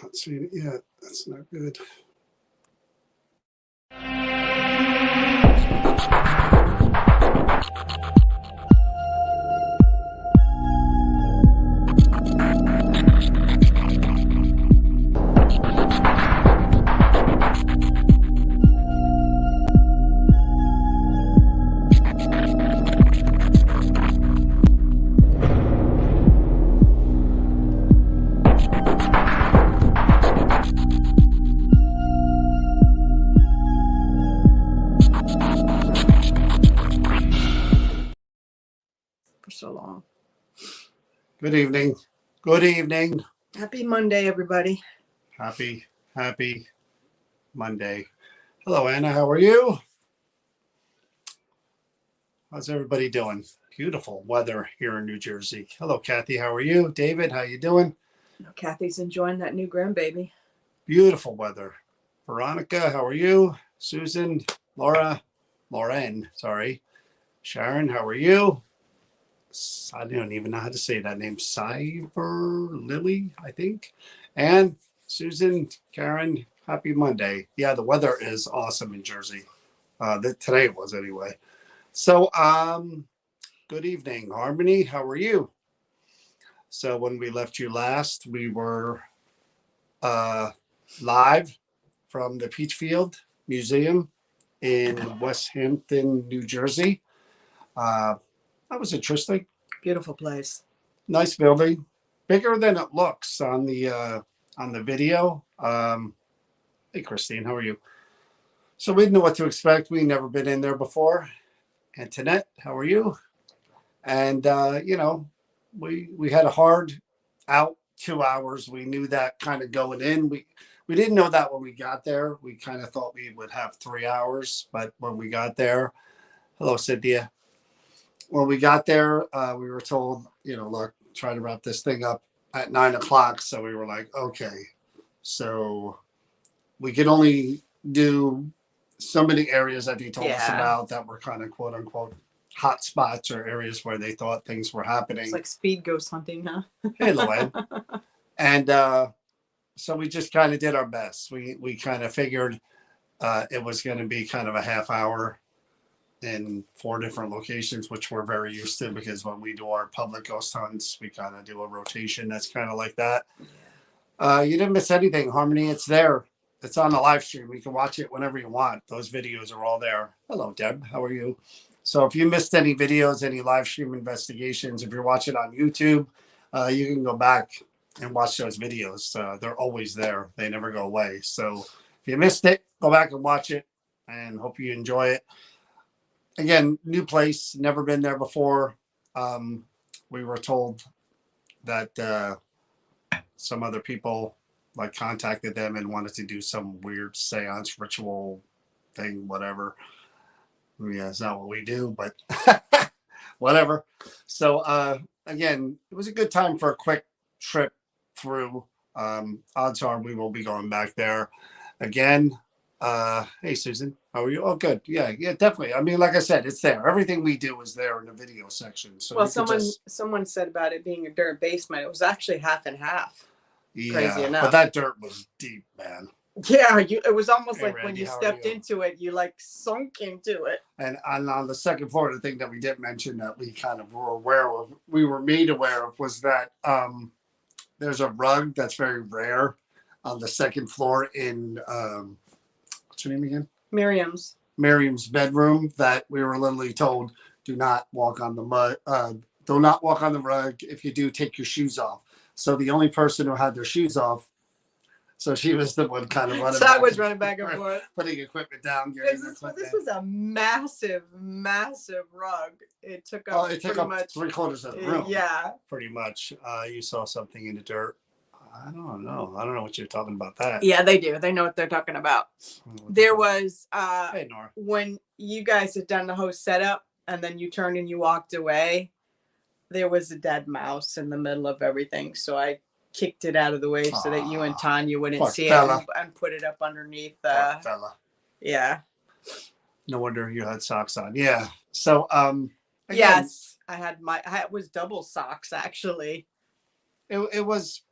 Not seeing it yet. That's not good. So long. Good evening. Good evening. Happy Monday, everybody. Happy Monday. Hello, Anna. How are you? How's everybody doing? Beautiful weather here in New Jersey. Hello, Kathy. How are you? David, how you doing? Kathy's enjoying that new grandbaby. Beautiful weather. Veronica, how are you? Susan, Lauren, sorry. Sharon, how are you? I don't even know how to say that name. Cyber Lily, I think. And Susan, Karen, happy Monday. Yeah, the weather is awesome in Jersey. Today it was anyway. So, good evening, Harmony. How are you? So when we left you last, we were live from the Peachfield Museum in West Hampton, New Jersey. That was interesting. Beautiful place. Nice building, bigger than it looks on the video. Hey, Christine, how are you? So we didn't know what to expect. We'd never been in there before. Antoinette, how are you? And we had a hard out 2 hours. We knew that kind of going in. We didn't know that when we got there. We kind of thought we would have 3 hours, but when we got there, hello, Cynthia. When we got there, we were told, look, try to wrap this thing up at 9 o'clock. So we were like, okay, so we could only do so many areas that they told us about that were kind of quote unquote hot spots or areas where they thought things were happening. It's like speed ghost hunting, huh? Hey, Luann. And so we just kind of did our best. We kind of figured it was going to be kind of a half hour in 4 different locations, which we're very used to because when we do our public ghost hunts, we kind of do a rotation that's kind of like that. You didn't miss anything, Harmony. It's there. It's on the live stream. You can watch it whenever you want. Those videos are all there. Hello, Deb. How are you? So if you missed any videos, any live stream investigations, if you're watching on YouTube, you can go back and watch those videos. They're always there. They never go away. So if you missed it, go back and watch it and hope you enjoy it. Again, new place, never been there before. We were told that some other people contacted them and wanted to do some weird seance ritual thing, whatever. Yeah, it's not what we do, but whatever. So again, it was a good time for a quick trip through. Odds are we will be going back there again. Hey, Susan, how are you? Oh, good. Yeah, definitely. I mean, like I said, it's there. Everything we do is there in the video section. So someone said about it being a dirt basement. It was actually half and half. Yeah, crazy enough. But that dirt was deep, man. Yeah, it was almost like Randy, when you stepped into it, you sunk into it. And on the second floor, the thing that we didn't mention that we kind of were aware of, we were made aware of, was that there's a rug that's very rare on the second floor in what's her name again? Miriam's bedroom, that we were literally told, do not walk on the mud. Do not walk on the rug. If you do, take your shoes off. So the only person who had their shoes off, so she was the one kind of running. So I was running back and forth, putting equipment down. This was a massive rug. It took up. It took up much 3/4 of the room. Yeah, pretty much. You saw something in the dirt. I don't know what you're talking about. That. Yeah, they do. They know what they're talking about. There was hey, Nora. When you guys had done the whole setup and then you turned and you walked away, there was a dead mouse in the middle of everything. So I kicked it out of the way so that you and Tanya wouldn't see it and put it up underneath. Fella. Yeah. No wonder you had socks on. Yeah. So again, yes, I was double socks actually. It was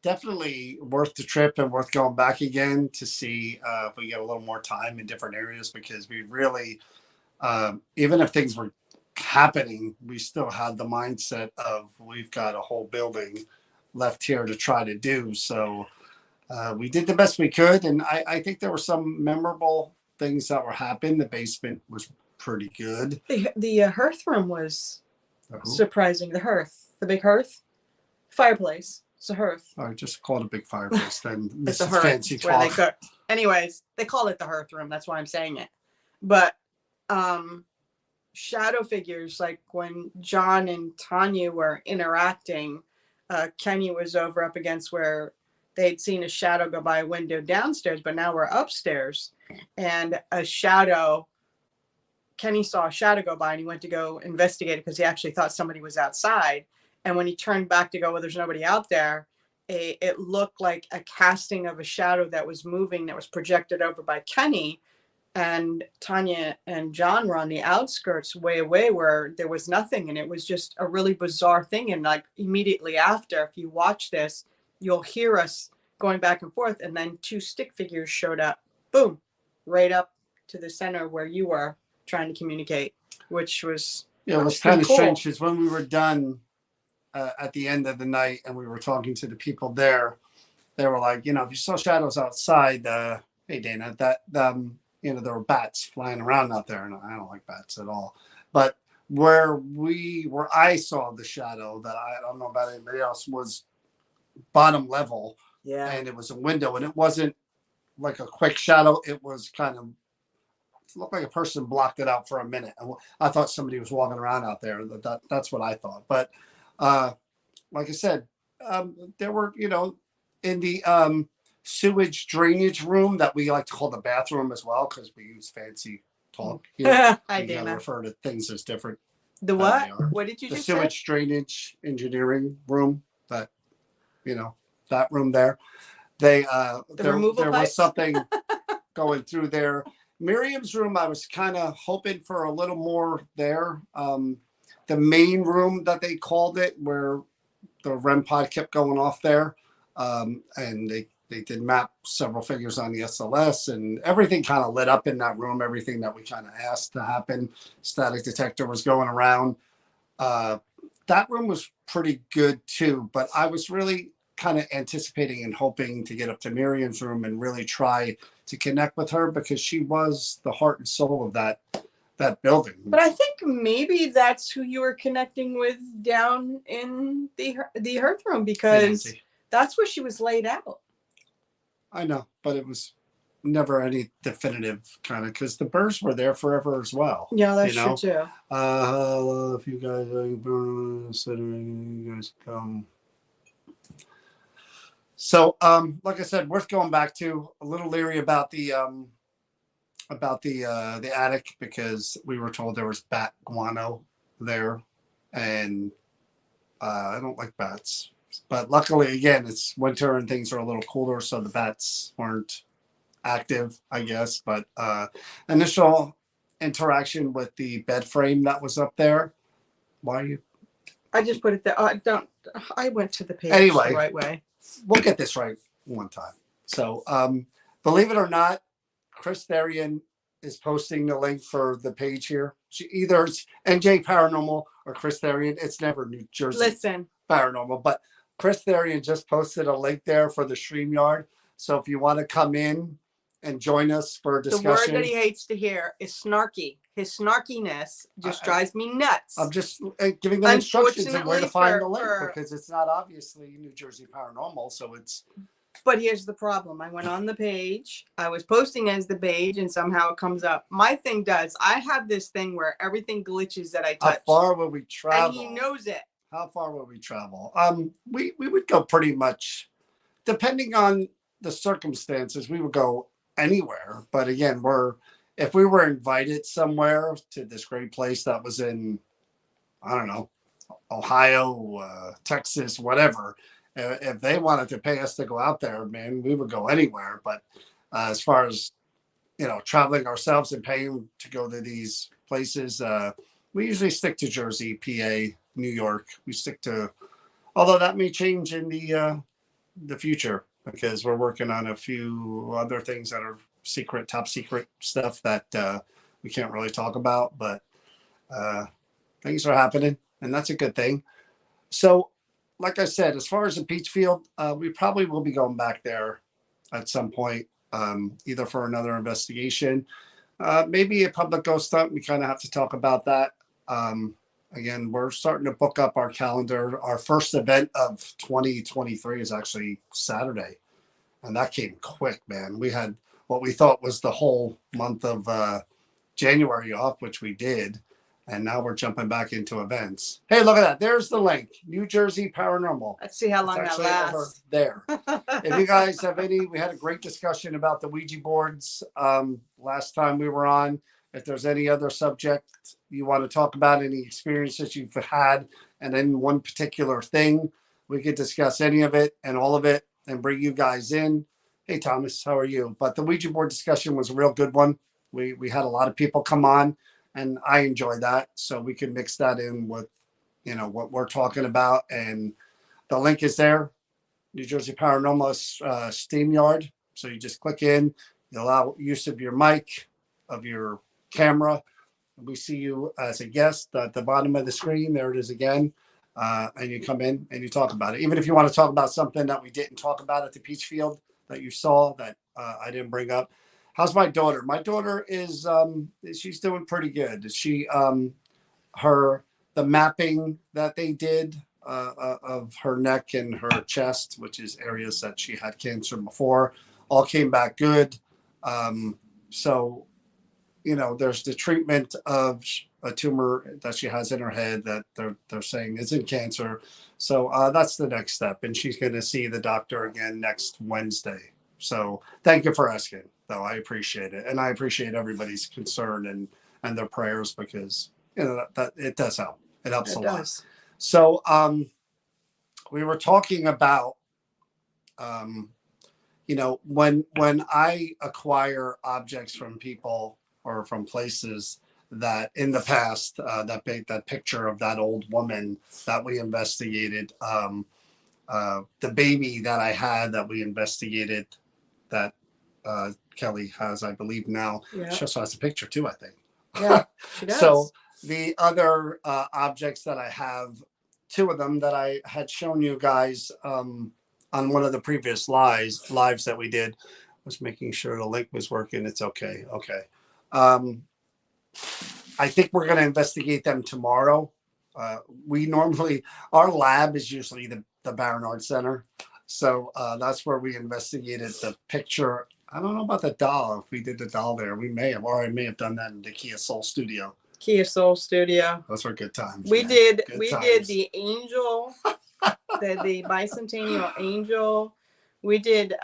definitely worth the trip and worth going back again to see if we get a little more time in different areas, because we really, even if things were happening, we still had the mindset of we've got a whole building left here to try to do. So we did the best we could, and I think there were some memorable things that were happening. The basement was pretty good. The hearth room was Uh-huh. surprising. The hearth, the big hearth, fireplace. It's a hearth. I just call it a big fireplace. Then It's this a is hearth. fancy It's where they talk. cook. Anyways, they call it the hearth room. That's why I'm saying it. But shadow figures, like when John and Tanya were interacting, Kenny was over up against where they'd seen a shadow go by a window downstairs, but now we're upstairs, and a shadow. Kenny saw a shadow go by and he went to go investigate it because he actually thought somebody was outside. And when he turned back to go, well, there's nobody out there, it looked like a casting of a shadow that was moving, that was projected over by Kenny. And Tanya and John were on the outskirts, way away, where there was nothing. And it was just a really bizarre thing. And like immediately after, if you watch this, you'll hear us going back and forth. And then two stick figures showed up, boom, right up to the center where you were trying to communicate, which was it was kind of strange, because when we were done at the end of the night and we were talking to the people there, they were like, if you saw shadows outside, hey Dana, that there were bats flying around out there, and I don't like bats at all. But where I saw the shadow, that I don't know about anybody else, was bottom level. Yeah. And it was a window, and it wasn't like a quick shadow. It was kind of, it looked like a person blocked it out for a minute. And I thought somebody was walking around out there. That's what I thought. But like I said, there were, in the sewage drainage room that we like to call the bathroom as well, because we use fancy talk here. Hi, we Dana. Refer to things as different. The what? What did you the just sewage say? drainage engineering room, that that room there. There was something going through there. Miriam's room, I was kind of hoping for a little more there. The main room that they called it, where the REM pod kept going off there, and they did map several figures on the SLS, and everything kind of lit up in that room. Everything that we kind of asked to happen, static detector was going around. That room was pretty good too, but I was really kind of anticipating and hoping to get up to Miriam's room and really try to connect with her, because she was the heart and soul of that building. But I think maybe that's who you were connecting with down in the hearth room, because that's where she was laid out. I know, but it was never any definitive kind of, because the Burrs were there forever as well. Yeah, that's true too. If you guys you guys come. So, like I said, worth going back to. A little leery about the attic, because we were told there was bat guano there, and I don't like bats. But luckily, again, it's winter and things are a little cooler, so the bats weren't active, I guess. But initial interaction with the bed frame that was up there. Why are you? I just put it there. I went to the page anyway, the right way. We'll get this right one time. So, believe it or not, Chris Therian is posting the link for the page here. Either it's NJ Paranormal or Chris Therian. It's never New Jersey Paranormal, but Chris Therian just posted a link there for the StreamYard. So if you want to come in and join us for a discussion. The word that he hates to hear is snarky. His snarkiness just drives me nuts. I'm just giving them instructions on where to find the link, because it's not obviously New Jersey Paranormal, so it's. But here's the problem. I went on the page. I was posting as the page, and somehow it comes up. My thing does. I have this thing where everything glitches that I touch. How far will we travel? And he knows it. How far will we travel? We would go pretty much, depending on the circumstances, we would go anywhere. But again, if we were invited somewhere to this great place that was in, I don't know, Ohio, Texas, whatever, if they wanted to pay us to go out there, man, we would go anywhere. But as far as, traveling ourselves and paying to go to these places, we usually stick to Jersey, PA, New York. We stick to, although that may change in the the future, because we're working on a few other things that are secret, top secret stuff that we can't really talk about, but uh, things are happening, and that's a good thing. So, like I said, as far as the peach field, we probably will be going back there at some point, either for another investigation, maybe a public ghost hunt. We kind of have to talk about that. Um, Again, we're starting to book up our calendar. Our first event of 2023 is actually Saturday, and that came quick, man. We had what we thought was the whole month of January off, which we did, and now we're jumping back into events. Hey, look at that! There's the link, New Jersey Paranormal. Let's see how long that lasts. There. If you guys have any, we had a great discussion about the Ouija boards last time we were on. If there's any other subject you want to talk about, any experiences you've had, and in one particular thing, we could discuss any of it and all of it and bring you guys in. Hey, Thomas, how are you? But the Ouija board discussion was a real good one. We had a lot of people come on, and I enjoyed that. So we can mix that in with, what we're talking about. And the link is there, New Jersey Paranormal StreamYard. So you just click in, you allow use of your mic, of your camera. We see you as a guest at the bottom of the screen. There it is again. And you come in and you talk about it. Even if you want to talk about something that we didn't talk about at the Peach Field that you saw that I didn't bring up. How's my daughter? My daughter is she's doing pretty good. She the mapping that they did of her neck and her chest, which is areas that she had cancer before, all came back good. So there's the treatment of a tumor that she has in her head that they're saying isn't cancer. So that's the next step. And she's going to see the doctor again next Wednesday. So thank you for asking, though. I appreciate it. And I appreciate everybody's concern and their prayers, because, that it does help. It helps a lot. So we were talking about, when I acquire objects from people or from places, that in the past, that picture of that old woman that we investigated, the baby that I had that we investigated, that Kelly has, I believe now. Yeah. She also has a picture too, I think. Yeah, she does. So the other objects that I have, two of them that I had shown you guys on one of the previous lives that we did, was making sure the link was working. It's okay. Okay. I think we're going to investigate them tomorrow. Our lab is usually the Barnard Center. So that's where we investigated the picture. I don't know about the doll. If we did the doll there, we may have done that in the Kia Soul Studio. Kia Soul Studio. Those were good times. We did the angel, the bicentennial angel. We did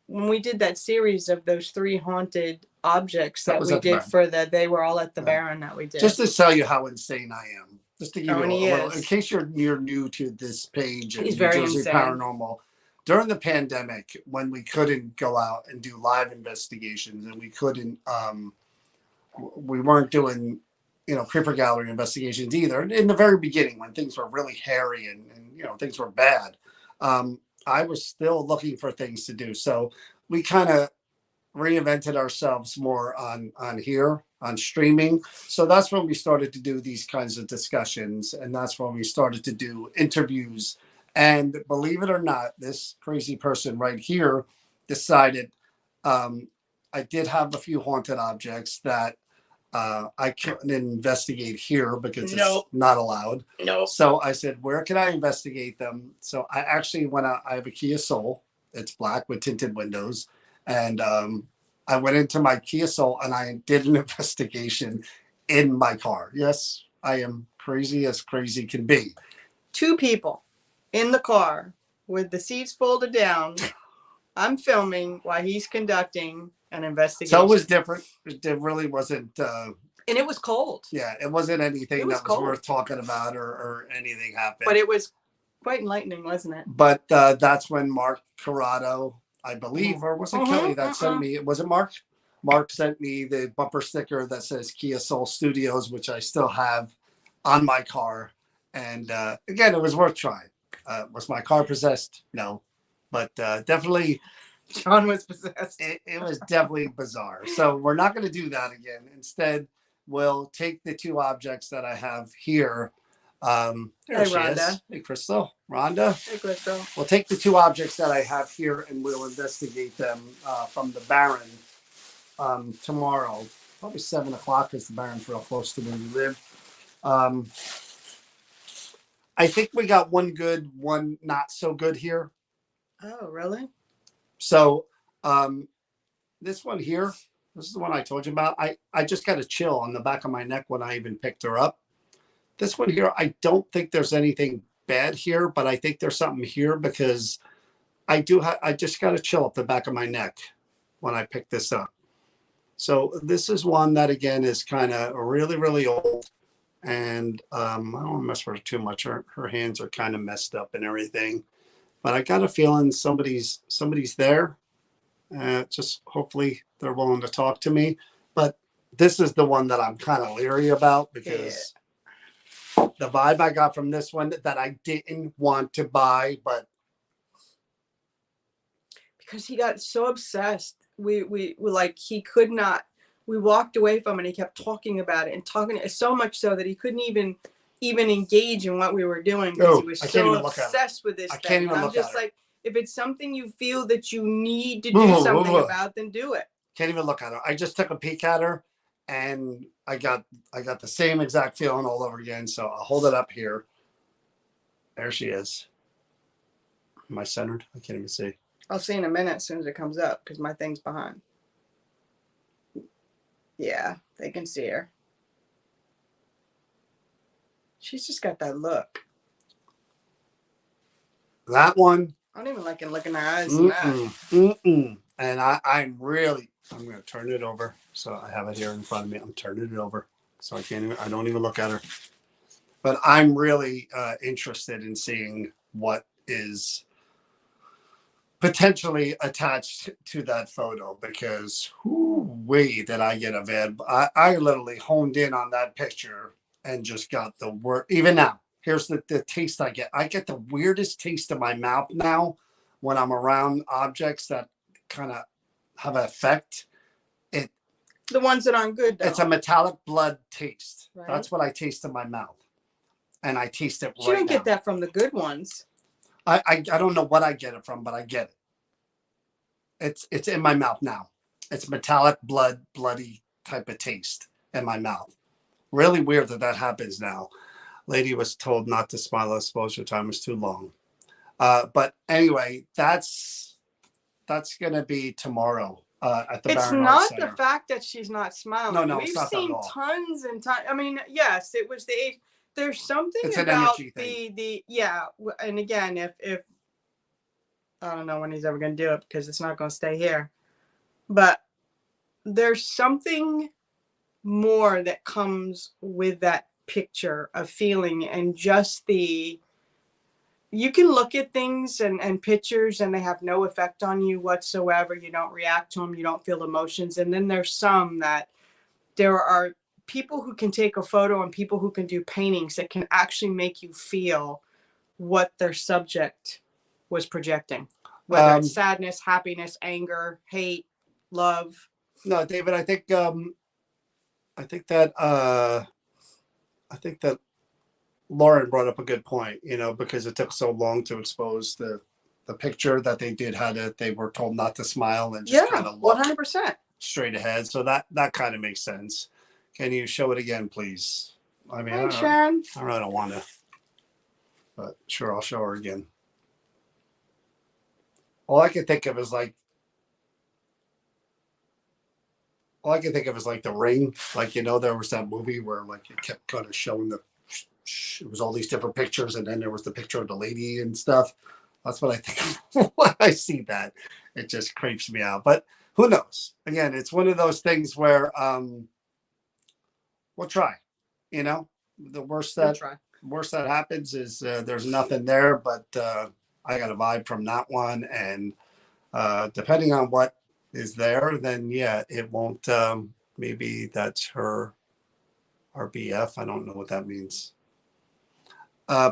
when we did that series of those 3 haunted objects that we did they were all at the Baron that we did. Just to tell you how insane I am. Just to give you a little, in case you're new to this page of New Jersey Paranormal. During the pandemic, when we couldn't go out and do live investigations, and we weren't doing, creeper gallery investigations either. In the very beginning, when things were really hairy and things were bad, I was still looking for things to do. So we kind of reinvented ourselves more on here on streaming. So that's when we started to do these kinds of discussions, and that's when we started to do interviews. And believe it or not, this crazy person right here decided I did have a few haunted objects that I couldn't investigate here because it's not allowed. No. So I said, where can I investigate them? So I actually went out. I have a Kia Soul. It's black with tinted windows. And I went into my Kia Soul and I did an investigation in my car. Yes, I am crazy as crazy can be. 2 people in the car with the seats folded down. I'm filming while he's conducting an investigation. So it was different. It really wasn't. And it was cold. Yeah, it wasn't anything that was worth talking about or anything happened. But it was quite enlightening, wasn't it? But that's when Mark Corrado, I believe, or was it Kelly that sent me? Was it Mark? Mark sent me the bumper sticker that says Kia Soul Studios, which I still have on my car. And again, it was worth trying. Was my car possessed? No. But definitely, John was possessed. it was definitely bizarre. So we're not going to do that again. Instead, we'll take the two objects that I have here. There Hey, she Rhonda. is. Hey, Crystal. Rhonda. Hey, Crystal. We'll take the two objects that I have here and we'll investigate them from the Baron tomorrow. Probably 7 o'clock because the Baron's real close to where we live. I think we got one good, one not so good here. Oh, really? So this one here, this is the one I told you about. I just got a chill on the back of my neck when I even picked her up. This one here, I don't think there's anything bad here, but I think there's something here because I just got a chill up the back of my neck when I picked this up. So this is one that again is kind of really, really old. And I don't want to mess with her too much. Her hands are kind of messed up and everything. But I got a feeling somebody's there. Just hopefully they're willing to talk to me. But this is the one that I'm kind of leery about because the vibe I got from this one that I didn't want to buy, but because he got so obsessed. We like he could not. We walked away from it and he kept talking about it and talking so much so that he couldn't even engage in what we were doing because he was so obsessed with this thing. I can't even I'm look just at her. like, if it's something you feel that you need to do something about, then do it. Can't even look at her. I just took a peek at her and I got the same exact feeling all over again. So I'll hold it up here. There she is. Am I centered? I can't even see. I'll see in a minute as soon as it comes up because my thing's behind. Yeah, they can see her. She's just got that look. That one. I don't even like it looking in her eyes. And I'm going to turn it over. So I have it here in front of me. I'm turning it over. So I don't even look at her. But I'm really interested in seeing what is potentially attached to that photo because way did I get a bad. I literally honed in on that picture and just got the word. Even now, here's the taste I get. I get the weirdest taste in my mouth now when I'm around objects that kind of have an effect. The ones that aren't good, though. It's a metallic blood taste. Right. That's what I taste in my mouth. And I taste it right now. You don't get that from the good ones. I don't know what I get it from, but I get it. It's in my mouth now. It's metallic bloody type of taste in my mouth. Really weird that happens now. Lady was told not to smile. Exposure time was too long. But anyway, that's gonna be tomorrow at the Paranormal Center. It's not the fact that she's not smiling. No, we've it's not seen that at all. tons and tons. I mean, yes, it was the age. There's something it's about the yeah. And again, if I don't know when he's ever going to do it because it's not going to stay here, but there's something more that comes with that picture of feeling and just you can look at things and pictures and they have no effect on you whatsoever. You don't react to them. You don't feel emotions. And then there's some that there are people who can take a photo and people who can do paintings that can actually make you feel what their subject was projecting, whether it's sadness, happiness, anger, hate, love. No, David, I think that Lauren brought up a good point, because it took so long to expose the picture that they were told not to smile and just kind of look 100% straight ahead. So that kind of makes sense. Can you show it again, please? I mean, Thanks, Sharon. I really don't want to, but sure, I'll show her again. All I can think of is like The Ring. Like, there was that movie where like it kept kind of showing it was all these different pictures and then there was the picture of the lady and stuff. That's what I think of when I see that. It just creeps me out. But who knows? Again, it's one of those things where we'll try. The worst that happens is there's nothing there, but I got a vibe from that one. And depending on what is there, then yeah, it won't. Maybe that's her BF. I don't know what that means.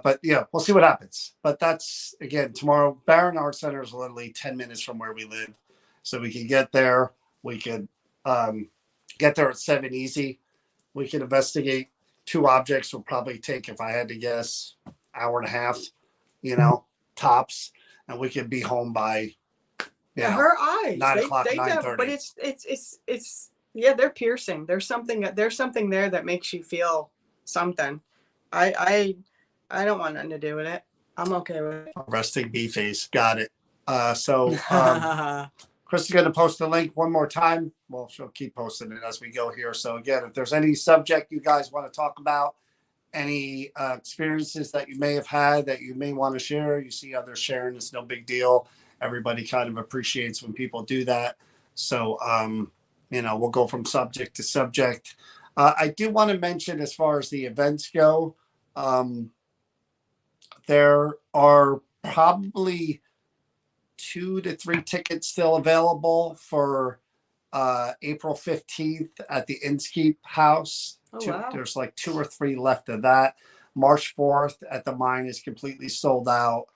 But yeah, we'll see what happens. But that's again tomorrow. Barron Art Center is literally 10 minutes from where we live, so we can get there. We could um, get there at 7 easy. We can investigate. Two objects will probably take, if I had to guess, hour and a half. Tops, and we could be home by her eyes 9 o'clock, they 9:30. but it's yeah, they're piercing. There's something there that makes you feel something. I don't want nothing to do with it. I'm okay with it. Resting bee face. Got it. So Chris is going to post the link one more time. Well, she'll keep posting it as we go here. So again, if there's any subject you guys want to talk about, any experiences that you may have had that you may want to share, you see others sharing, it's no big deal. Everybody kind of appreciates when people do that. So, we'll go from subject to subject. I do want to mention, as far as the events go, there are probably 2 to 3 tickets still available for April 15th at the Inskeep House. Wow. There's like 2 or 3 left of that. March 4th at the Mine is completely sold out.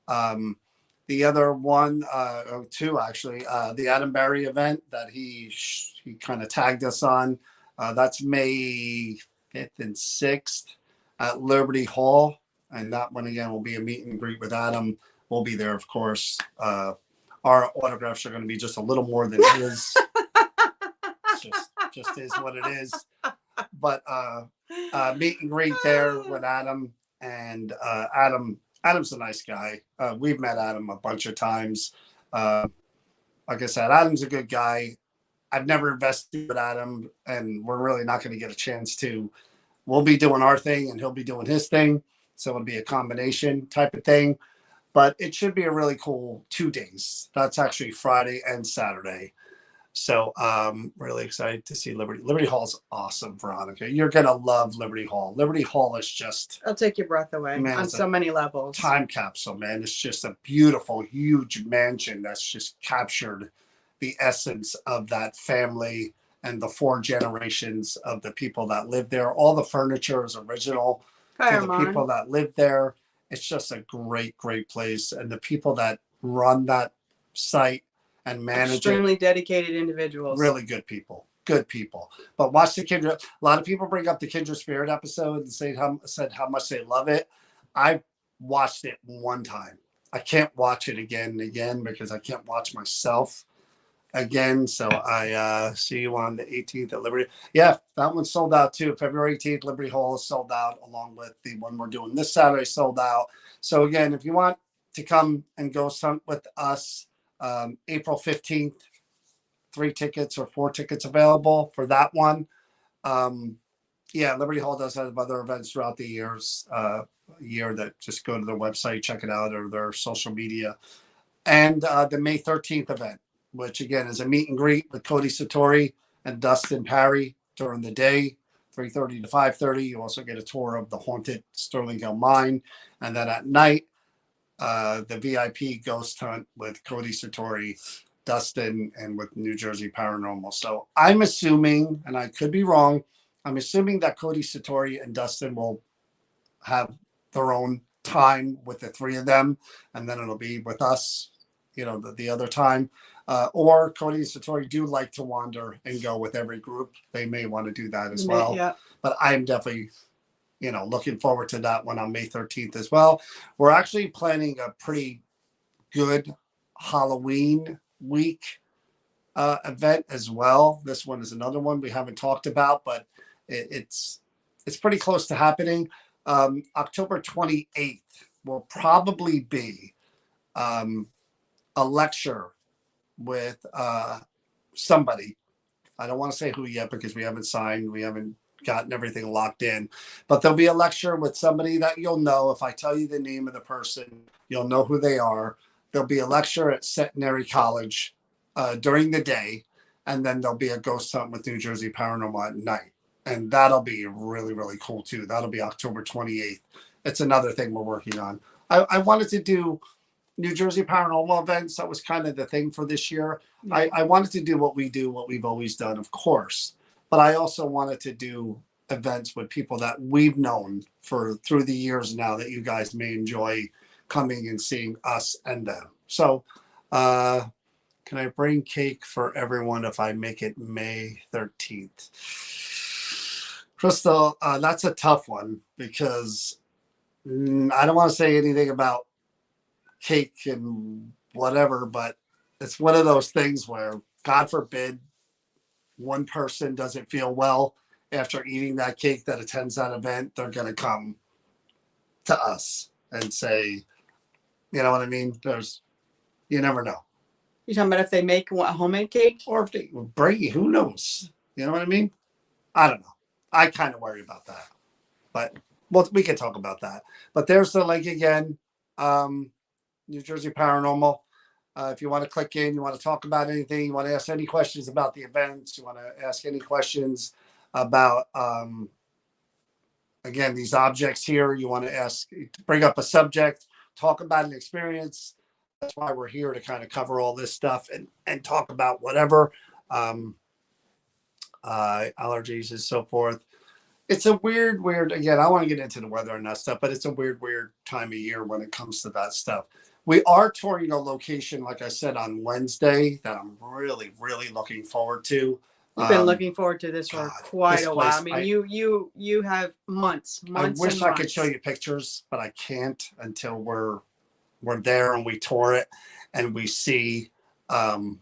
The other one, or 2 actually, the Adam Berry event that he kind of tagged us on, that's May 5th and 6th at Liberty Hall. And that one again will be a meet and greet with Adam. We'll be there, of course. Our autographs are going to be just a little more than his. just is what it is. But meet and greet there with Adam, and Adam's a nice guy. We've met Adam a bunch of times. Like I said, Adam's a good guy. I've never invested with Adam, and we're really not going to get a chance to. We'll be doing our thing, and he'll be doing his thing. So it'll be a combination type of thing. But it should be a really cool 2 days. That's actually Friday and Saturday. So really excited to see Liberty. Liberty Hall's awesome, Veronica. You're going to love Liberty Hall. Liberty Hall is just... I'll take your breath away, man, on so many levels. Time capsule, man. It's just a beautiful, huge mansion that's just captured the essence of that family and the 4 generations of the people that live there. All the furniture is original to the people that live there. It's just a great, great place. And the people that run that site and manage extremely dedicated individuals. Really good people. Good people. But watch the Kindred. A lot of people bring up the Kindred Spirit episode and said how much they love it. I watched it one time. I can't watch it again and again because I can't watch myself again. So I see you on the 18th at Liberty. Yeah, that one's sold out too. February 18th, Liberty Hall is sold out, along with the one we're doing this Saturday, sold out. So again, if you want to come and go hunt with us, April 15th, 3 tickets or 4 tickets available for that one. Liberty Hall does have other events throughout the year that just go to their website, check it out, or their social media. And the May 13th event, which again is a meet and greet with Cody Satori and Dustin Parry during the day, 3:30 to 5:30. You also get a tour of the haunted Sterling Hill Mine. And then at night, the VIP ghost hunt with Cody Satori, Dustin, and with New Jersey Paranormal. So I'm assuming, and I could be wrong, I'm assuming that Cody Satori and Dustin will have their own time with the 3 of them, and then it'll be with us, the other time. Or Cody and Satori do like to wander and go with every group. They may want to do that as well. Yeah. But I'm definitely, looking forward to that one on May 13th as well. We're actually planning a pretty good Halloween week event as well. This one is another one we haven't talked about, but it's pretty close to happening. October 28th will probably be a lecture with somebody. I don't want to say who yet because we haven't signed. We haven't gotten everything locked in. But there'll be a lecture with somebody that you'll know. If I tell you the name of the person, you'll know who they are. There'll be a lecture at Centenary College during the day. And then there'll be a ghost hunt with New Jersey Paranormal at night. And that'll be really, really cool too. That'll be October 28th. It's another thing we're working on. I wanted to do New Jersey Paranormal events. That was kind of the thing for this year. I wanted to do what we've always done, of course. But I also wanted to do events with people that we've known through the years now that you guys may enjoy coming and seeing us and them. So, can I bring cake for everyone if I make it May 13th? Crystal, that's a tough one because I don't want to say anything about cake and whatever, but it's one of those things where, God forbid, one person doesn't feel well after eating that cake that attends that event, they're going to come to us and say, you know what I mean? You never know. You're talking about if they make a homemade cake? Or if they bring you, who knows? You know what I mean? I don't know. I kind of worry about that. But we can talk about that. But there's the link again, New Jersey Paranormal. If you want to click in, you want to talk about anything, you want to ask any questions about the events, you want to ask any questions about, again, these objects here, you want to bring up a subject, talk about an experience. That's why we're here, to kind of cover all this stuff and talk about whatever, allergies and so forth. It's a weird, again, I want to get into the weather and that stuff, but it's a weird time of year when it comes to that stuff. We are touring a location, like I said, on Wednesday that I'm really, really looking forward to. You've been looking forward to this for quite a while. I mean, you have months. I wish I could show you pictures, but I can't until we're there and we tour it and we see, and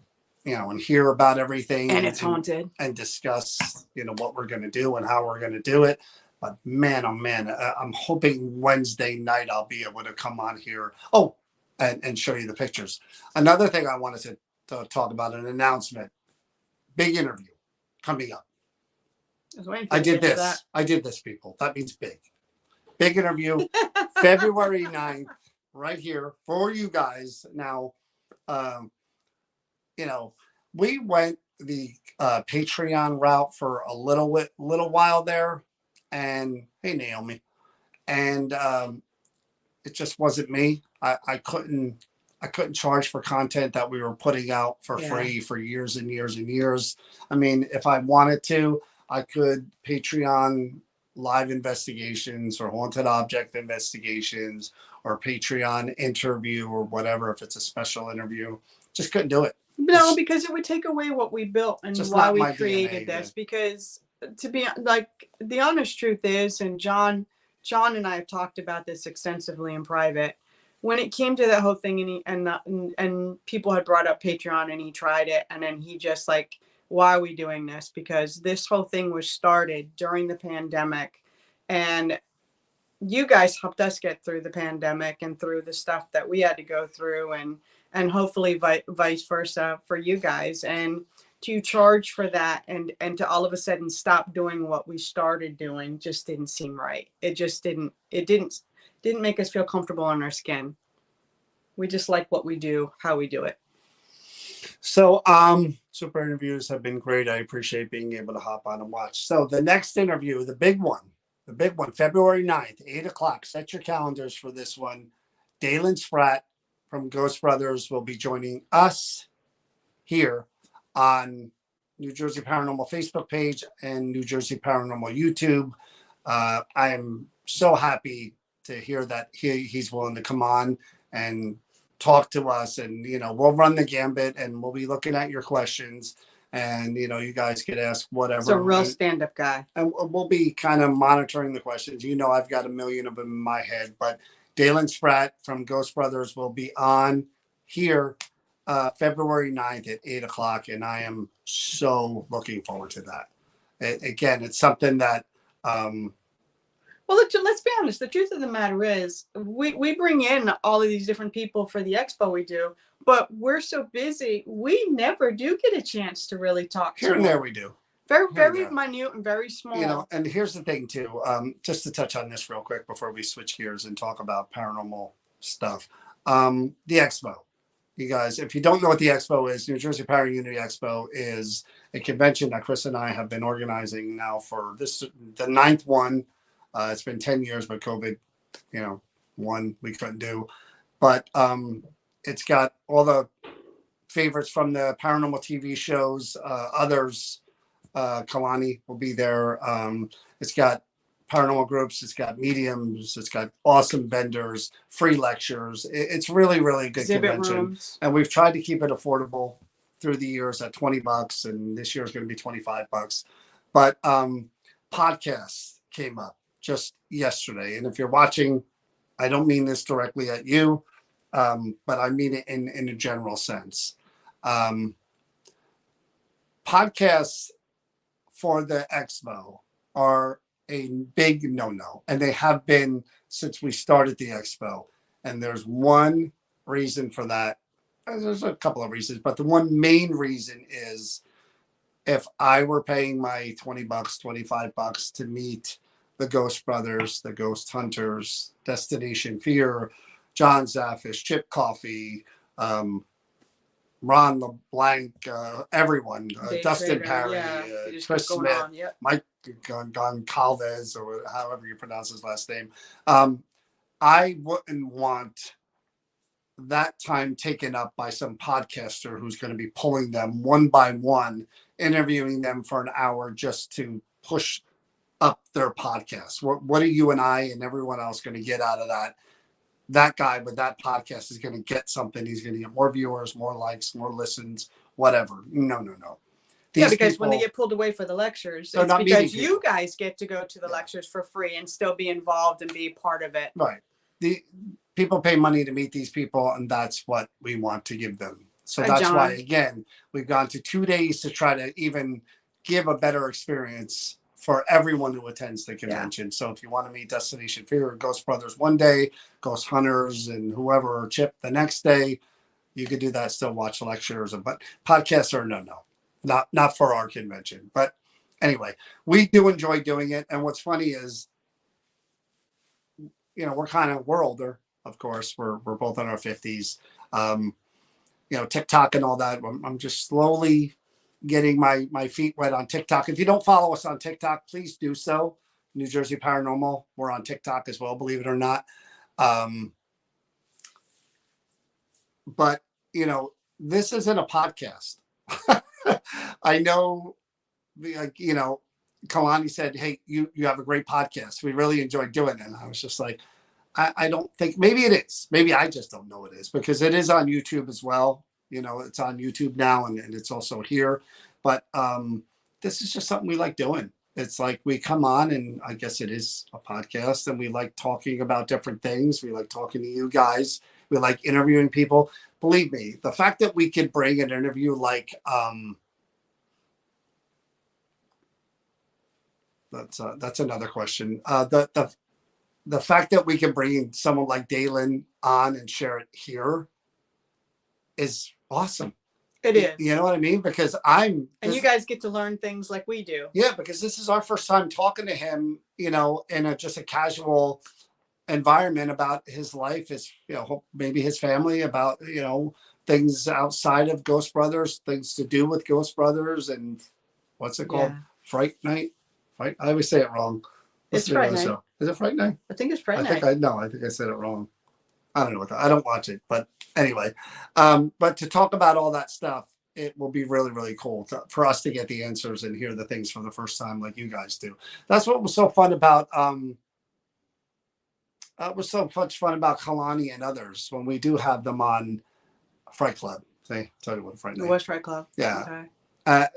hear about everything. And it's haunted. And discuss, what we're going to do and how we're going to do it. But man, oh man, I'm hoping Wednesday night I'll be able to come on here. Oh, and show you the pictures. Another thing I wanted to talk about, an announcement. Big interview coming up. I did this, people. That means big. Big interview, February 9th, right here for you guys. Now, we went the Patreon route for a little while there, and hey, Naomi, and it just wasn't me. I couldn't charge for content that we were putting out for free for years and years and years. I mean, if I wanted to, I could Patreon live investigations or haunted object investigations or Patreon interview or whatever if it's a special interview. Just couldn't do it. No, because it would take away what we built and why we created this. Because to be like, the honest truth is, and John and I have talked about this extensively in private. When it came to that whole thing, and people had brought up Patreon, and he tried it, and then he just like, why are we doing this? Because this whole thing was started during the pandemic, and you guys helped us get through the pandemic and through the stuff that we had to go through, and hopefully vice versa for you guys. And to charge for that and to all of a sudden stop doing what we started doing just didn't seem right. It just didn't make us feel comfortable in our skin. We just like what we do, how we do it. So super interviews have been great. I appreciate being able to hop on and watch. So the next interview, the big one, February 9th, 8:00. Set your calendars for this one. Dalen Spratt from Ghost Brothers will be joining us here on New Jersey Paranormal Facebook page and New Jersey Paranormal YouTube. I am so happy to hear that he's willing to come on and talk to us, and we'll run the gambit and we'll be looking at your questions, and you guys could ask whatever. It's a real stand-up guy, and we'll be kind of monitoring the questions. I've got a million of them in my head, but Dalen Spratt from Ghost Brothers will be on here February 9th at 8:00, and I am so looking forward to that. Again, it's something that well, let's be honest. The truth of the matter is we bring in all of these different people for the expo we do, but we're so busy, we never do get a chance to really talk. Here and there we do. Very minute and very small. And here's the thing too, just to touch on this real quick before we switch gears and talk about paranormal stuff. The expo. You guys, if you don't know what the expo is, New Jersey Power Unity Expo is a convention that Chris and I have been organizing now for the 9th one. It's been 10 years, but COVID, one we couldn't do. But it's got all the favorites from the paranormal TV shows, others, Kalani will be there. It's got paranormal groups, it's got mediums, it's got awesome vendors, free lectures. It's really, really good Exhibit convention. rooms. And we've tried to keep it affordable through the years at $20, and this year is going to be $25. But podcasts came up just yesterday. And if you're watching, I don't mean this directly at you, but I mean it in a general sense. Podcasts for the expo are a big no-no, and they have been since we started the expo. And there's one reason for that. There's a couple of reasons, but the one main reason is if I were paying my $20, $25 to meet the Ghost Brothers, the Ghost Hunters, Destination Fear, John Zaffish, Chip Coffee, Ron LeBlanc, everyone, Dustin Trader, Parry, yeah. Chris Smith, on, yep. Mike Goncalves, or however you pronounce his last name. I wouldn't want that time taken up by some podcaster who's going to be pulling them one by one, interviewing them for an hour just to push up their podcast. What are you and I and everyone else going to get out of that? That guy with that podcast is going to get something. He's going to get more viewers, more likes, more listens, whatever. No. Yeah, because when they get pulled away for the lectures, it's because you guys get to go to the lectures for free and still be involved and be part of it. Right. The people pay money to meet these people, and that's what we want to give them. So that's why, again, we've gone to 2 days to try to even give a better experience for everyone who attends the convention. Yeah. So if you want to meet Destination Fear or Ghost Brothers one day, Ghost Hunters and whoever, or Chip the next day, you could do that, still watch lectures. But podcasts are no. Not for our convention. But anyway, we do enjoy doing it. And what's funny is, we're older, of course. We're both in our 50s. TikTok and all that. I'm just slowly getting my feet wet on TikTok. If you don't follow us on TikTok, please do so. New Jersey Paranormal. We're on TikTok as well, believe it or not. But this isn't a podcast. I know, Kalani said, "Hey, you have a great podcast. We really enjoyed doing it." And I was just like, I don't think, maybe it is. Maybe I just don't know it is, because it is on YouTube as well. It's on YouTube now, and it's also here. But this is just something we like doing. It's like we come on, and I guess it is a podcast, and we like talking about different things. We like talking to you guys. We like interviewing people. Believe me, the fact that we could bring an interview like that's another question. The fact that we can bring someone like Dalen on and share it here is awesome. It is. You know what I mean? Because and you guys get to learn things like we do. Yeah, because this is our first time talking to him, in just a casual environment about his life, his, maybe his family, about, things outside of Ghost Brothers, things to do with Ghost Brothers, and what's it called? Yeah. Fright Night? I always say it wrong. It's Fright Night. Show. Is it Fright Night? I think it's Fright Night. I think I said it wrong. I don't know I don't watch it, but anyway. But to talk about all that stuff, it will be really, really cool for us to get the answers and hear the things for the first time, like you guys do. That's what was so fun about. Was so much fun about Kalani and others when we do have them on Fright Club. Say, tell you what, Fright Night. It was Fright Club. Yeah. Okay.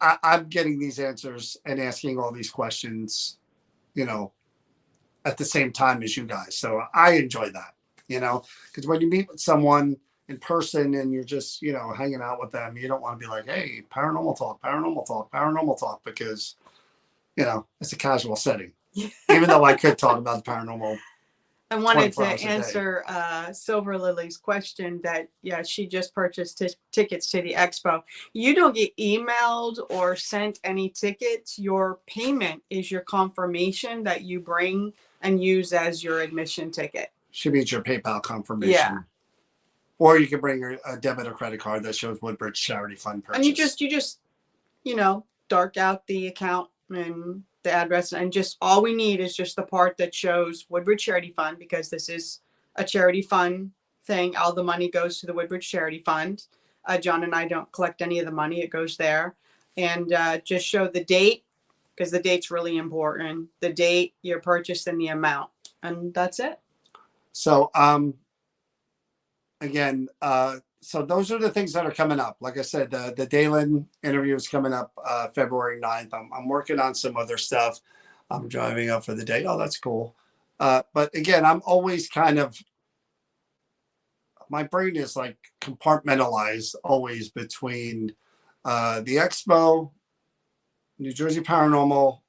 I'm getting these answers and asking all these questions, at the same time as you guys. So I enjoy that, because when you meet with someone in person and you're just, hanging out with them, you don't want to be like, hey, paranormal talk, because, it's a casual setting. Even though I could talk about the paranormal. I wanted to answer Silver Lily's question that, she just purchased tickets to the expo. You don't get emailed or sent any tickets. Your payment is your confirmation that you bring and use as your admission ticket. Should be your PayPal confirmation. Yeah. Or you can bring a debit or credit card that shows Woodbridge Charity Fund purchase. And you just dark out the account and the address, and just all we need is just the part that shows Woodbridge Charity Fund, because this is a charity fund thing. All the money goes to the Woodbridge Charity Fund. John and I don't collect any of the money. It goes there. and just show the date, because the date's really important. The date, your purchase, and the amount, and that's it. So again, so those are the things that are coming up. Like I said, the Dalen interview is coming up February 9th. I'm working on some other stuff. I'm driving up for the day. Oh, that's cool. But again, I'm always kind of, my brain is like compartmentalized always between the expo, New Jersey Paranormal,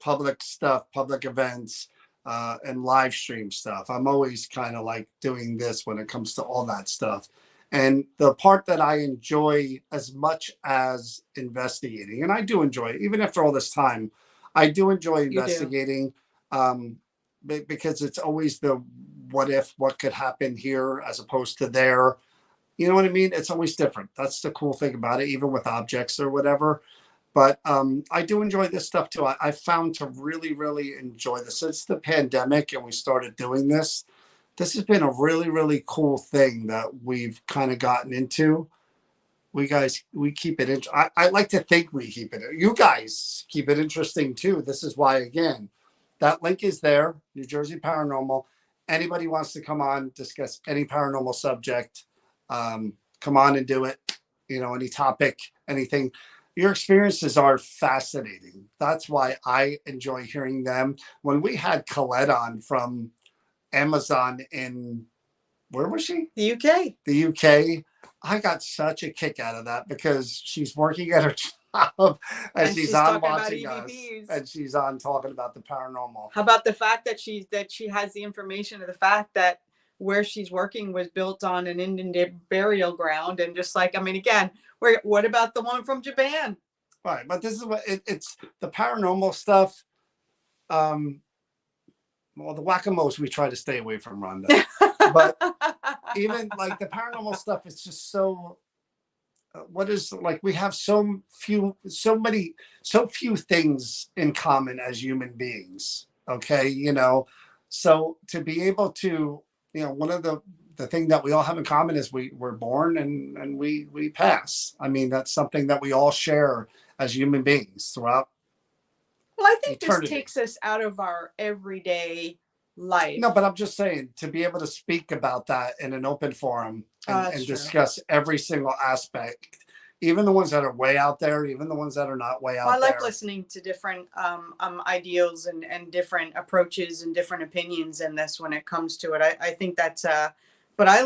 public stuff, public events, and live stream stuff. I'm always kind of like doing this when it comes to all that stuff. And the part that I enjoy as much as investigating, and I do enjoy it, even after all this time, I do enjoy investigating because it's always the what if, what could happen here as opposed to there. You know what I mean? It's always different. That's the cool thing about it, even with objects or whatever. But I do enjoy this stuff too. I found to really, really enjoy this. Since the pandemic and we started doing this, this has been a really, really cool thing that we've kind of gotten into. We keep it. I like to think we keep it. You guys keep it interesting too. This is why, again, that link is there, New Jersey Paranormal. Anybody wants to come on, discuss any paranormal subject, come on and do it. You know, any topic, anything. Your experiences are fascinating. That's why I enjoy hearing them. When we had Colette on from Amazon in, where was she? The UK. The UK. I got such a kick out of that because she's working at her job and she's on watching us, and she's on talking about the paranormal. How about the fact that she has the information of the fact that where she's working was built on an Indian burial ground, and just like, I mean, again, what about the one from Japan? Right, but this is what it's the paranormal stuff. Well, the whack-a-moles we try to stay away from, Rhonda. But even like the paranormal stuff, it's just so. What is like we have so few things in common as human beings. Okay, you know, so to be able to, you know, one of the thing that we all have in common is we're born and we pass. I mean, that's something that we all share as human beings throughout. Well, I think eternity. This takes us out of our everyday life. No, but I'm just saying to be able to speak about that in an open forum and discuss every single aspect, even the ones that are way out there, even the ones that are not way out there. I like listening to different ideals and different approaches and different opinions in this when it comes to it. I think that's but I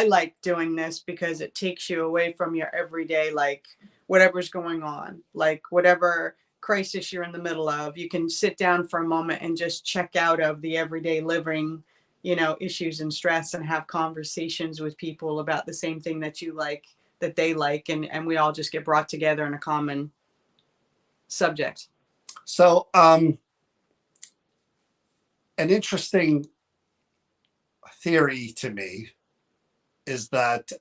like doing this because it takes you away from your everyday, like whatever's going on, like whatever crisis you're in the middle of. You can sit down for a moment and just check out of the everyday living, you know, issues and stress, and have conversations with people about the same thing that you like, that they like, and we all just get brought together in a common subject. So an interesting theory to me is that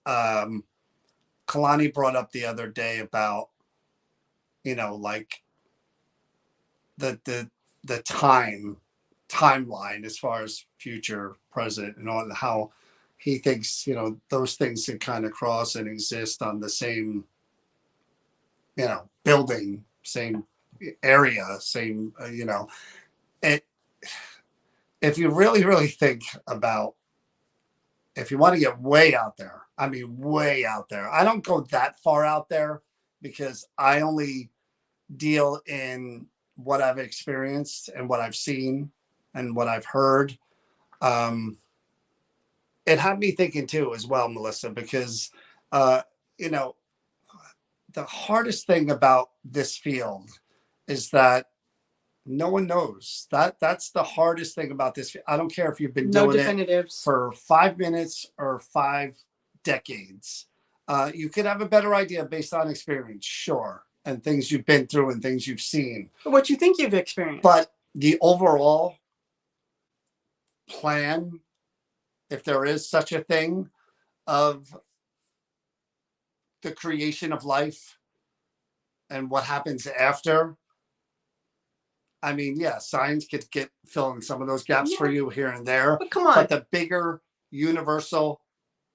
Kalani brought up the other day about, you know, like the timeline as far as future, present, and all, how he thinks, you know, those things can kind of cross and exist on the same, you know, building, same area, same, you know, if you really, really think about, if you want to get way out there, I mean, way out there, I don't go that far out there because I only deal in what I've experienced and what I've seen and what I've heard. It had me thinking too as well, Melissa, because, you know, the hardest thing about this field is that no one knows. That's the hardest thing about this. I don't care if you've been doing it for 5 minutes or 5 decades. You could have a better idea based on experience, sure, and things you've been through and things you've seen. What you think you've experienced. But the overall plan, if there is such a thing, of the creation of life and what happens after. I mean, yeah, science could fill in some of those gaps for you here and there. But come on. But the bigger universal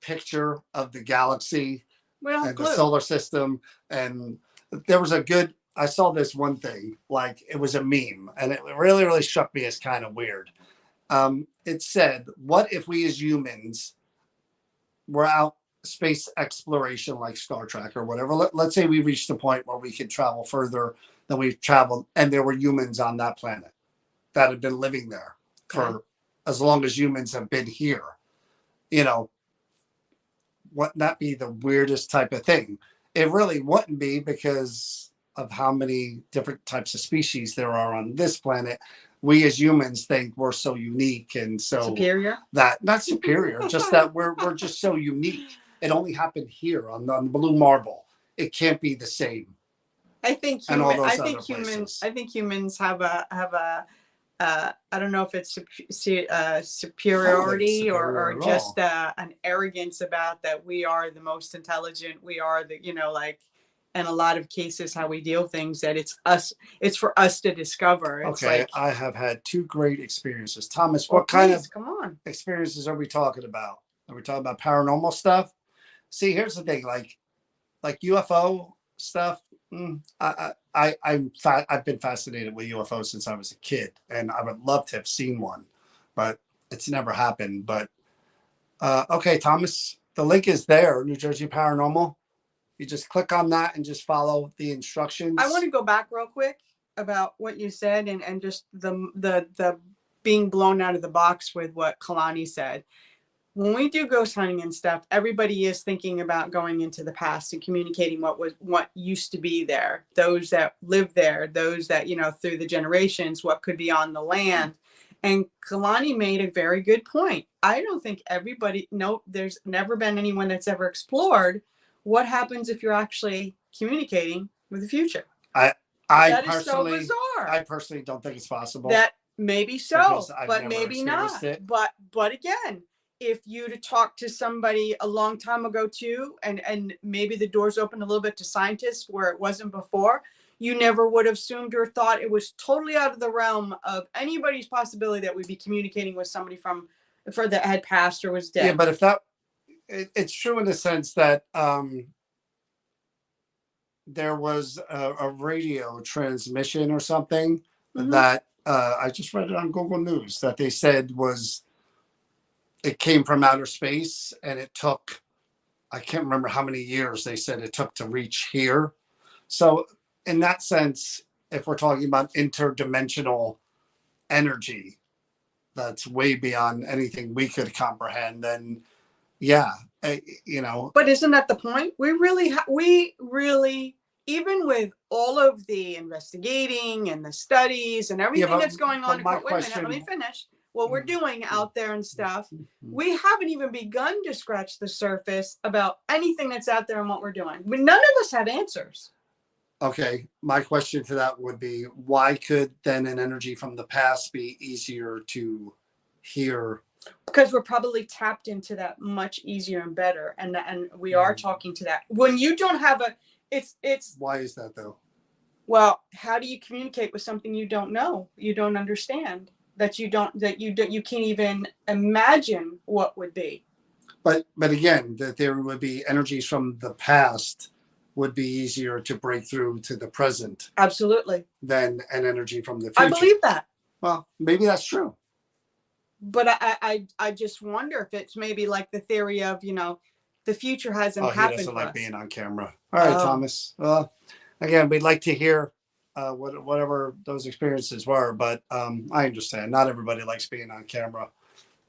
picture of the galaxy and the solar system and there was a good. I saw this one thing, like it was a meme, and it really, really struck me as kind of weird. It said, "What if we as humans were out space exploration, like Star Trek or whatever? Let's say we reached the point where we could travel further than we've traveled, and there were humans on that planet that had been living there for as long as humans have been here. You know, wouldn't that be the weirdest type of thing? It really wouldn't be because of how many different types of species there are on this planet. We as humans think we're so unique and so superior. That not superior, just that we're just so unique. It only happened here on the blue marble. It can't be the same. I think And all those I other think humans. places. I think humans have a. I don't know if it's superiority or just an arrogance about that we are the most intelligent. We are the, you know, like, in a lot of cases, how we deal things, that it's us, it's for us to discover. It's Okay, like, I have had two great experiences. Thomas, well, what kind please, of come on. experiences are we talking about? Are we talking about paranormal stuff? See, here's the thing, like UFO stuff. I've been fascinated with UFOs since I was a kid, and I would love to have seen one, but it's never happened. But okay, Thomas, the link is there, New Jersey Paranormal. You just click on that and just follow the instructions. I want to go back real quick about what you said, and just the being blown out of the box with what Kalani said. When we do ghost hunting and stuff, everybody is thinking about going into the past and communicating what used to be there, those that lived there, those that, you know, through the generations, what could be on the land. And Kalani made a very good point. I don't think everybody, no, there's never been anyone that's ever explored what happens if you're actually communicating with the future. I That personally, is so bizarre. I personally don't think it's possible. That maybe so, but never maybe not. it. But again, if you'd talked to somebody a long time ago too, and maybe the doors opened a little bit to scientists where it wasn't before, you never would have assumed or thought it was totally out of the realm of anybody's possibility that we'd be communicating with somebody that had passed or was dead. Yeah, but if that, it's true in the sense that there was a radio transmission or something that I just read it on Google News that they said it came from outer space, and it took, I can't remember how many years they said it took to reach here. So in that sense, if we're talking about interdimensional energy that's way beyond anything we could comprehend, then yeah, you know. But isn't that the point? We really, even with all of the investigating and the studies and everything that's going on, wait a minute, let me finish. What we're doing out there and stuff, we haven't even begun to scratch the surface about anything that's out there and what we're doing. But none of us have answers. Okay, my question to that would be, why could then an energy from the past be easier to hear? Because we're probably tapped into that much easier and better, and we are talking to that. When you don't have it's why is that though? Well, how do you communicate with something you don't know, you don't understand, that you can't even imagine what would be? But again, that there would be energies from the past would be easier to break through to the present. Absolutely. Than an energy from the future. I believe that. Well, maybe that's true. But I just wonder if it's maybe like the theory of, you know, the future hasn't happened. He doesn't like being on camera. All right, Thomas. Well, again, we'd like to hear whatever those experiences were, but I understand. Not everybody likes being on camera.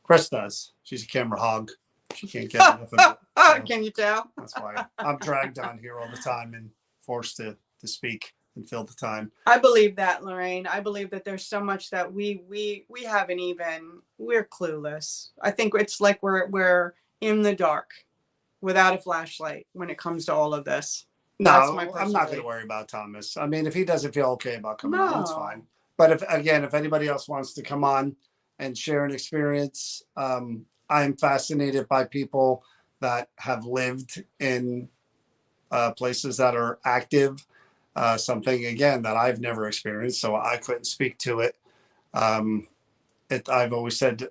Chris does. She's a camera hog. She can't get enough of it. So can you tell? That's why I'm dragged on here all the time and forced to speak and fill the time. I believe that, Lorraine. I believe that there's so much that we haven't even, we're clueless. I think it's like we're in the dark without a flashlight when it comes to all of this. No, I'm not going to worry about Thomas. I mean, if he doesn't feel okay about coming on, that's fine. But if anybody else wants to come on and share an experience, I'm fascinated by people that have lived in places that are active. Something again that I've never experienced, so I couldn't speak to it. I've always said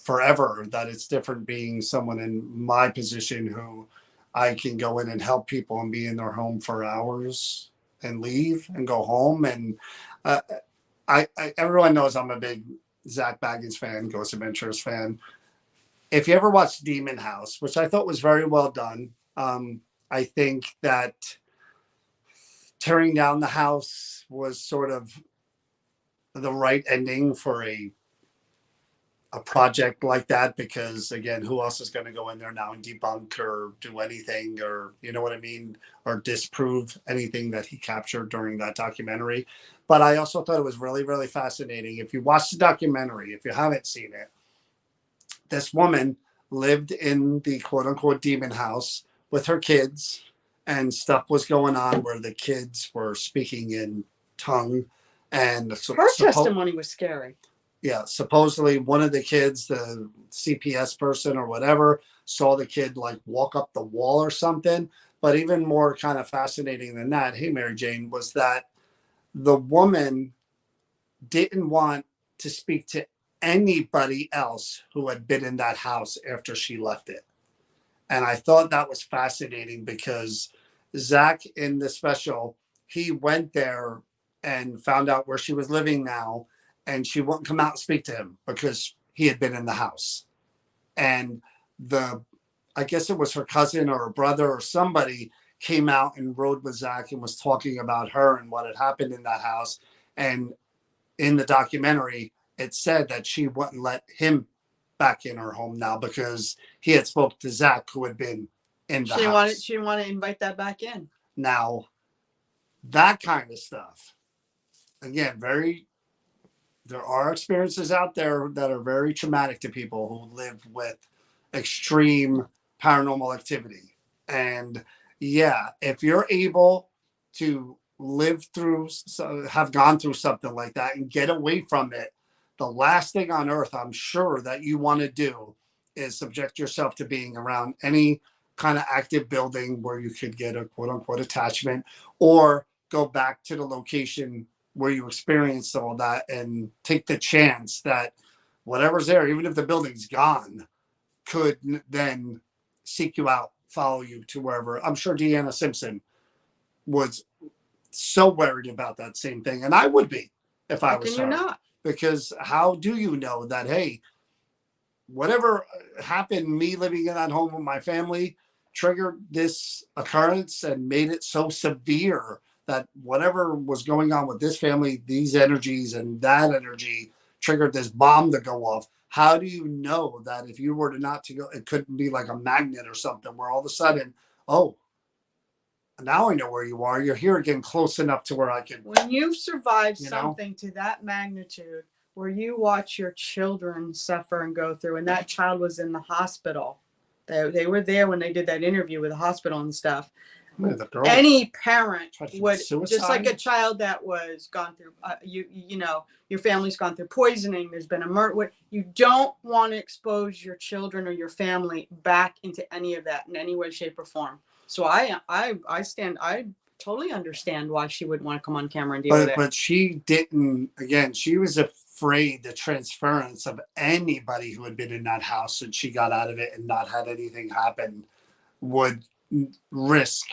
forever that it's different being someone in my position who I can go in and help people and be in their home for hours and leave and go home. And uh, everyone knows I'm a big Zach Baggins fan, Ghost Adventures fan. If you ever watched Demon House, which I thought was very well done, I think that tearing down the house was sort of the right ending for a project like that, because again, who else is going to go in there now and debunk or do anything, or you know what I mean, or disprove anything that he captured during that documentary. But I also thought it was really, really fascinating. If you watch the documentary, if you haven't seen it, this woman lived in the quote unquote demon house with her kids, and stuff was going on where the kids were speaking in tongue. And her testimony was scary. Yeah, supposedly one of the kids, the CPS person or whatever, saw the kid like walk up the wall or something. But even more kind of fascinating than that, hey, Mary Jane, was that the woman didn't want to speak to anybody else who had been in that house after she left it. And I thought that was fascinating because Zach in the special, he went there and found out where she was living now, and she wouldn't come out and speak to him because he had been in the house. And I guess it was her cousin or her brother or somebody came out and rode with Zach and was talking about her and what had happened in that house. And in the documentary, it said that she wouldn't let him back in her home now because he had spoke to Zach, who had been in the house. She didn't want to invite that back in. Now, that kind of stuff, again, there are experiences out there that are very traumatic to people who live with extreme paranormal activity. And yeah, if you're able to have gone through something like that and get away from it, the last thing on earth I'm sure that you want to do is subject yourself to being around any kind of active building where you could get a quote unquote attachment, or go back to the location where you experienced all that and take the chance that whatever's there, even if the building's gone, could then seek you out, follow you to wherever. I'm sure Deanna Simpson was so worried about that same thing. And I would be if I was her. Can you not? Because how do you know that, hey, whatever happened, me living in that home with my family triggered this occurrence and made it so severe that whatever was going on with this family, these energies and that energy triggered this bomb to go off. How do you know that if you were to not to go, it couldn't be like a magnet or something where all of a sudden, oh, now I know where you are. You're here again, close enough to where I can. When you've survived something to that magnitude, where you watch your children suffer and go through, and that child was in the hospital. They were there when they did that interview with the hospital and stuff. Any parent would, just like a child that was gone through, you know, your family's gone through poisoning, there's been a murder. You don't want to expose your children or your family back into any of that in any way, shape, or form. So I totally understand why she wouldn't want to come on camera and deal with it. But she didn't. Again, she was afraid the transference of anybody who had been in that house and she got out of it and not had anything happen would risk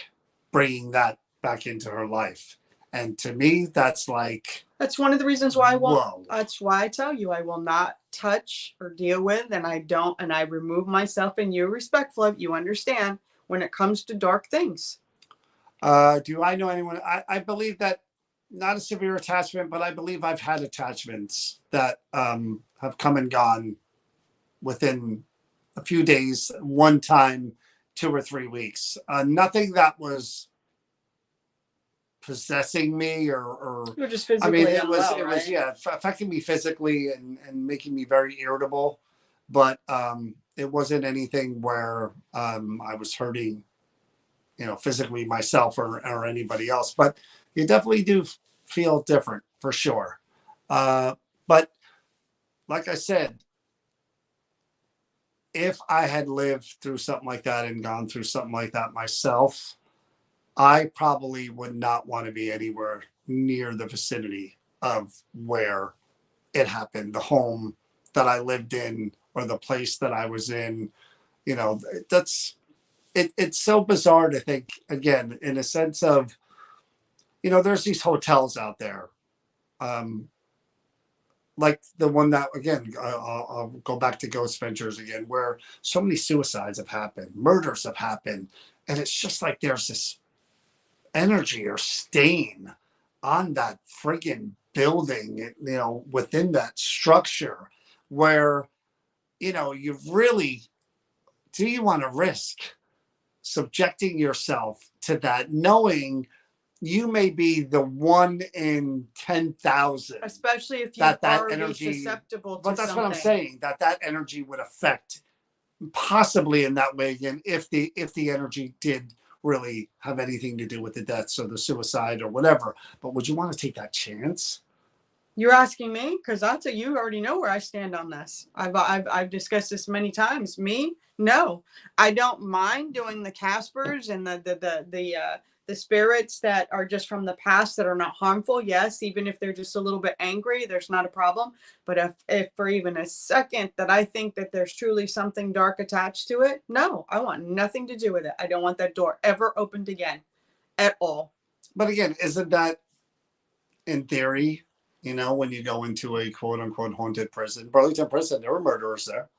bringing that back into her life. And to me, that's one of the reasons why I won't. Whoa. That's why I tell you I will not touch or deal with, and I remove myself, and you're respectful of, you understand, when it comes to dark things. Do I know anyone? I believe that, not a severe attachment, but I believe I've had attachments that have come and gone within a few days, one time, 2 or 3 weeks. Nothing that was possessing me or you're just physically it was affecting me physically and making me very irritable, but it wasn't anything where I was hurting, physically myself or anybody else. But you definitely do feel different for sure. But like I said, if I had lived through something like that and gone through something like that myself, I probably would not want to be anywhere near the vicinity of where it happened, the home that I lived in or the place that I was in. It's so bizarre to think, again, in a sense of there's these hotels out there, um, like the one that, again, I'll go back to Ghost Ventures again, where so many suicides have happened, murders have happened, and it's just like there's this energy or stain on that friggin' building, within that structure, where, you really, do you want to risk subjecting yourself to that, knowing you may be the one in 10,000, especially if you're already energy, susceptible to but that's something. what I'm saying, that energy would affect, possibly in that way again, if the energy did really have anything to do with the deaths or the suicide or whatever. But would you want to take that chance? You're asking me, because I'll tell you, already know where I stand on this. I've discussed this many times. Me, no, I don't mind doing the Caspers and the spirits that are just from the past that are not harmful. Yes, even if they're just a little bit angry, there's not a problem. But if for even a second that I think that there's truly something dark attached to it, no, I want nothing to do with it. I don't want that door ever opened again, at all. But again, isn't that in theory? When you go into a quote unquote haunted prison, Burlington prison, there were murderers there.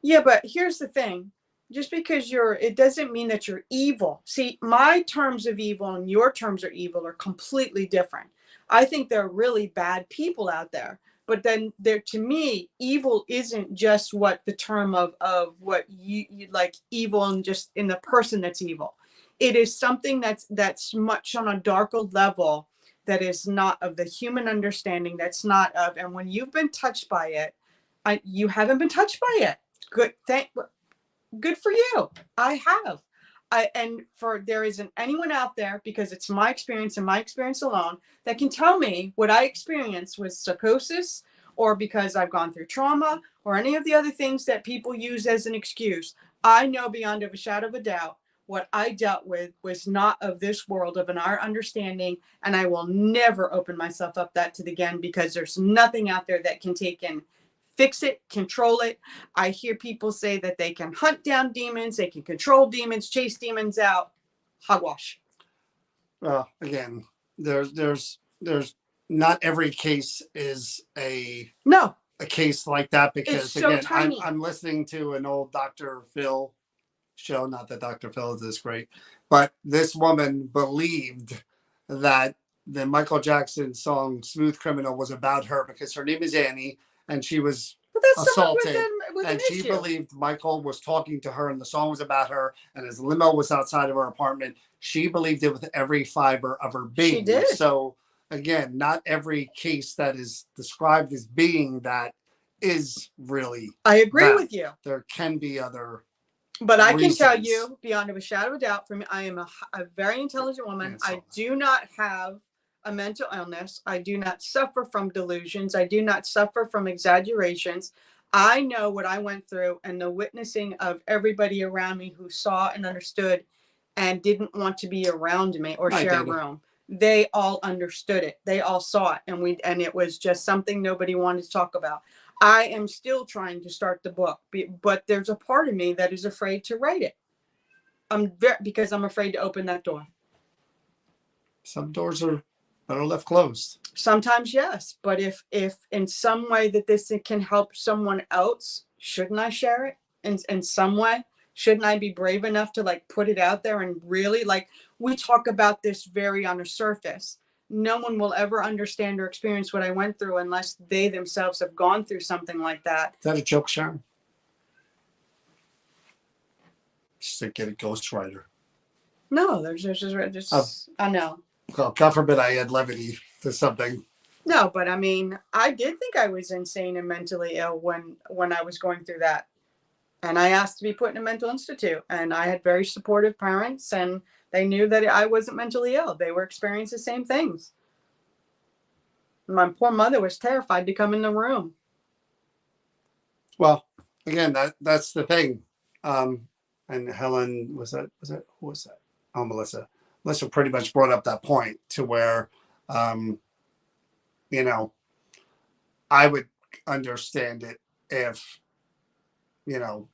Yeah, but here's the thing. Just because it doesn't mean that you're evil. See, my terms of evil and your terms of evil are completely different. I think there are really bad people out there. But then to me, evil isn't just what the term of what you like evil and just in the person that's evil. It is something that's much on a darker level, that is not of the human understanding, that's not of, and when you've been touched by it, you haven't been touched by it. Good for you. I have. And for there isn't anyone out there, because it's my experience and my experience alone, that can tell me what I experienced with psychosis, or because I've gone through trauma, or any of the other things that people use as an excuse. I know beyond of a shadow of a doubt what I dealt with was not of this world, of our understanding, and I will never open myself up that to the again, because there's nothing out there that can take and fix it, control it. I hear people say that they can hunt down demons, they can control demons, chase demons out. Hogwash. Well, again, there's not every case is No, a case like that, it's because so again, tiny. I'm listening to an old Dr. Phil show. Not that Dr. Phil is this great, but this woman believed that the Michael Jackson song "Smooth Criminal" was about her, because her name is Annie and she was But that's someone assaulted, with and an she issue. believed Michael was talking to her and the song was about her, and his limo was outside of her apartment. She believed it with every fiber of her being. She did. So again, not every case that is described as being that is really I agree that. with you. There can be other, but I reasons. can tell you beyond of a shadow of a doubt, for me, I am a very intelligent woman. I do not have a mental illness. I do not suffer from delusions. I do not suffer from exaggerations. I know what I went through, and the witnessing of everybody around me who saw and understood and didn't want to be around me or share a room. They all understood it. They all saw it, and it was just something nobody wanted to talk about. I am still trying to start the book, but there's a part of me that is afraid to write it. Because I'm afraid to open that door. Some doors are left closed. Sometimes, yes, but if in some way that this can help someone else, shouldn't I share it in some way? Shouldn't I be brave enough to put it out there and really, we talk about this very on a surface. No one will ever understand or experience what I went through unless they themselves have gone through something like that. Is that a joke, Sharon? Just to get a ghostwriter. No, there's just I know. Well, God forbid I add levity to something. No, but I mean, I did think I was insane and mentally ill when I was going through that. And I asked to be put in a mental institute, and I had very supportive parents, and they knew that I wasn't mentally ill. They were experiencing the same things. My poor mother was terrified to come in the room. Well, again, that's the thing. And Helen, who was that? Oh, Melissa. Melissa pretty much brought up that point to where, I would understand it if,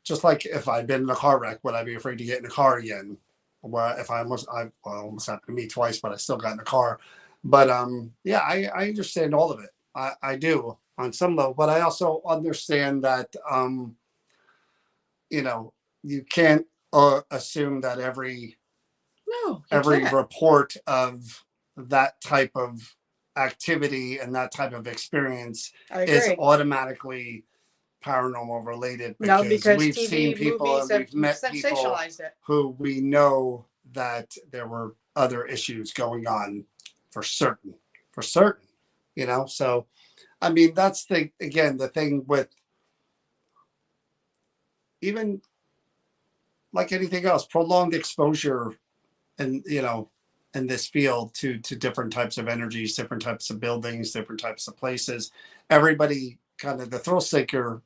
just like if I'd been in a car wreck, would I be afraid to get in a car again? Well, if almost happened to me twice, but I still got in the car. But yeah, I understand all of it. I do on some level, but I also understand that you know, you can't assume that No, you every can't. report of that type of activity and that type of experience I is agree. automatically paranormal related, No, because because we've seen TV people movies and have we've met people sensationalized it. who we know that there were other issues going on for certain, for certain, you know. So I mean, that's the thing with, even like anything else, prolonged exposure, and in this field to different types of energies, different types of buildings, different types of places. Everybody kind of, the thrill seeker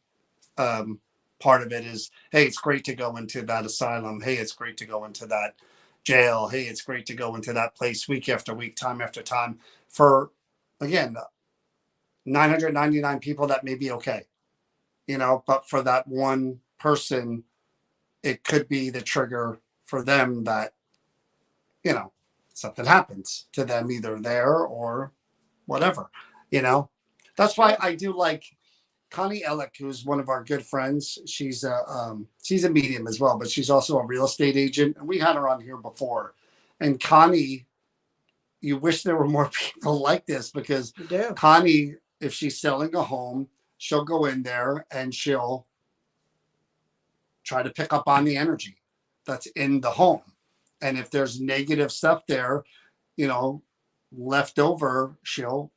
um, part of it is, hey, it's great to go into that asylum. Hey, it's great to go into that jail. Hey, it's great to go into that place week after week, time after time. For, again, 999 people, that may be okay, but for that one person, it could be the trigger for them that, you know, something happens to them either there or whatever, you know. That's why I do like Connie Ellick, who's one of our good friends. She's a medium as well, but she's also a real estate agent, and we had her on here before. And Connie, you wish there were more people like this, because You do. Connie, if she's selling a home, she'll go in there and she'll try to pick up on the energy that's in the home. And if there's negative stuff there, you know, left over, she'll,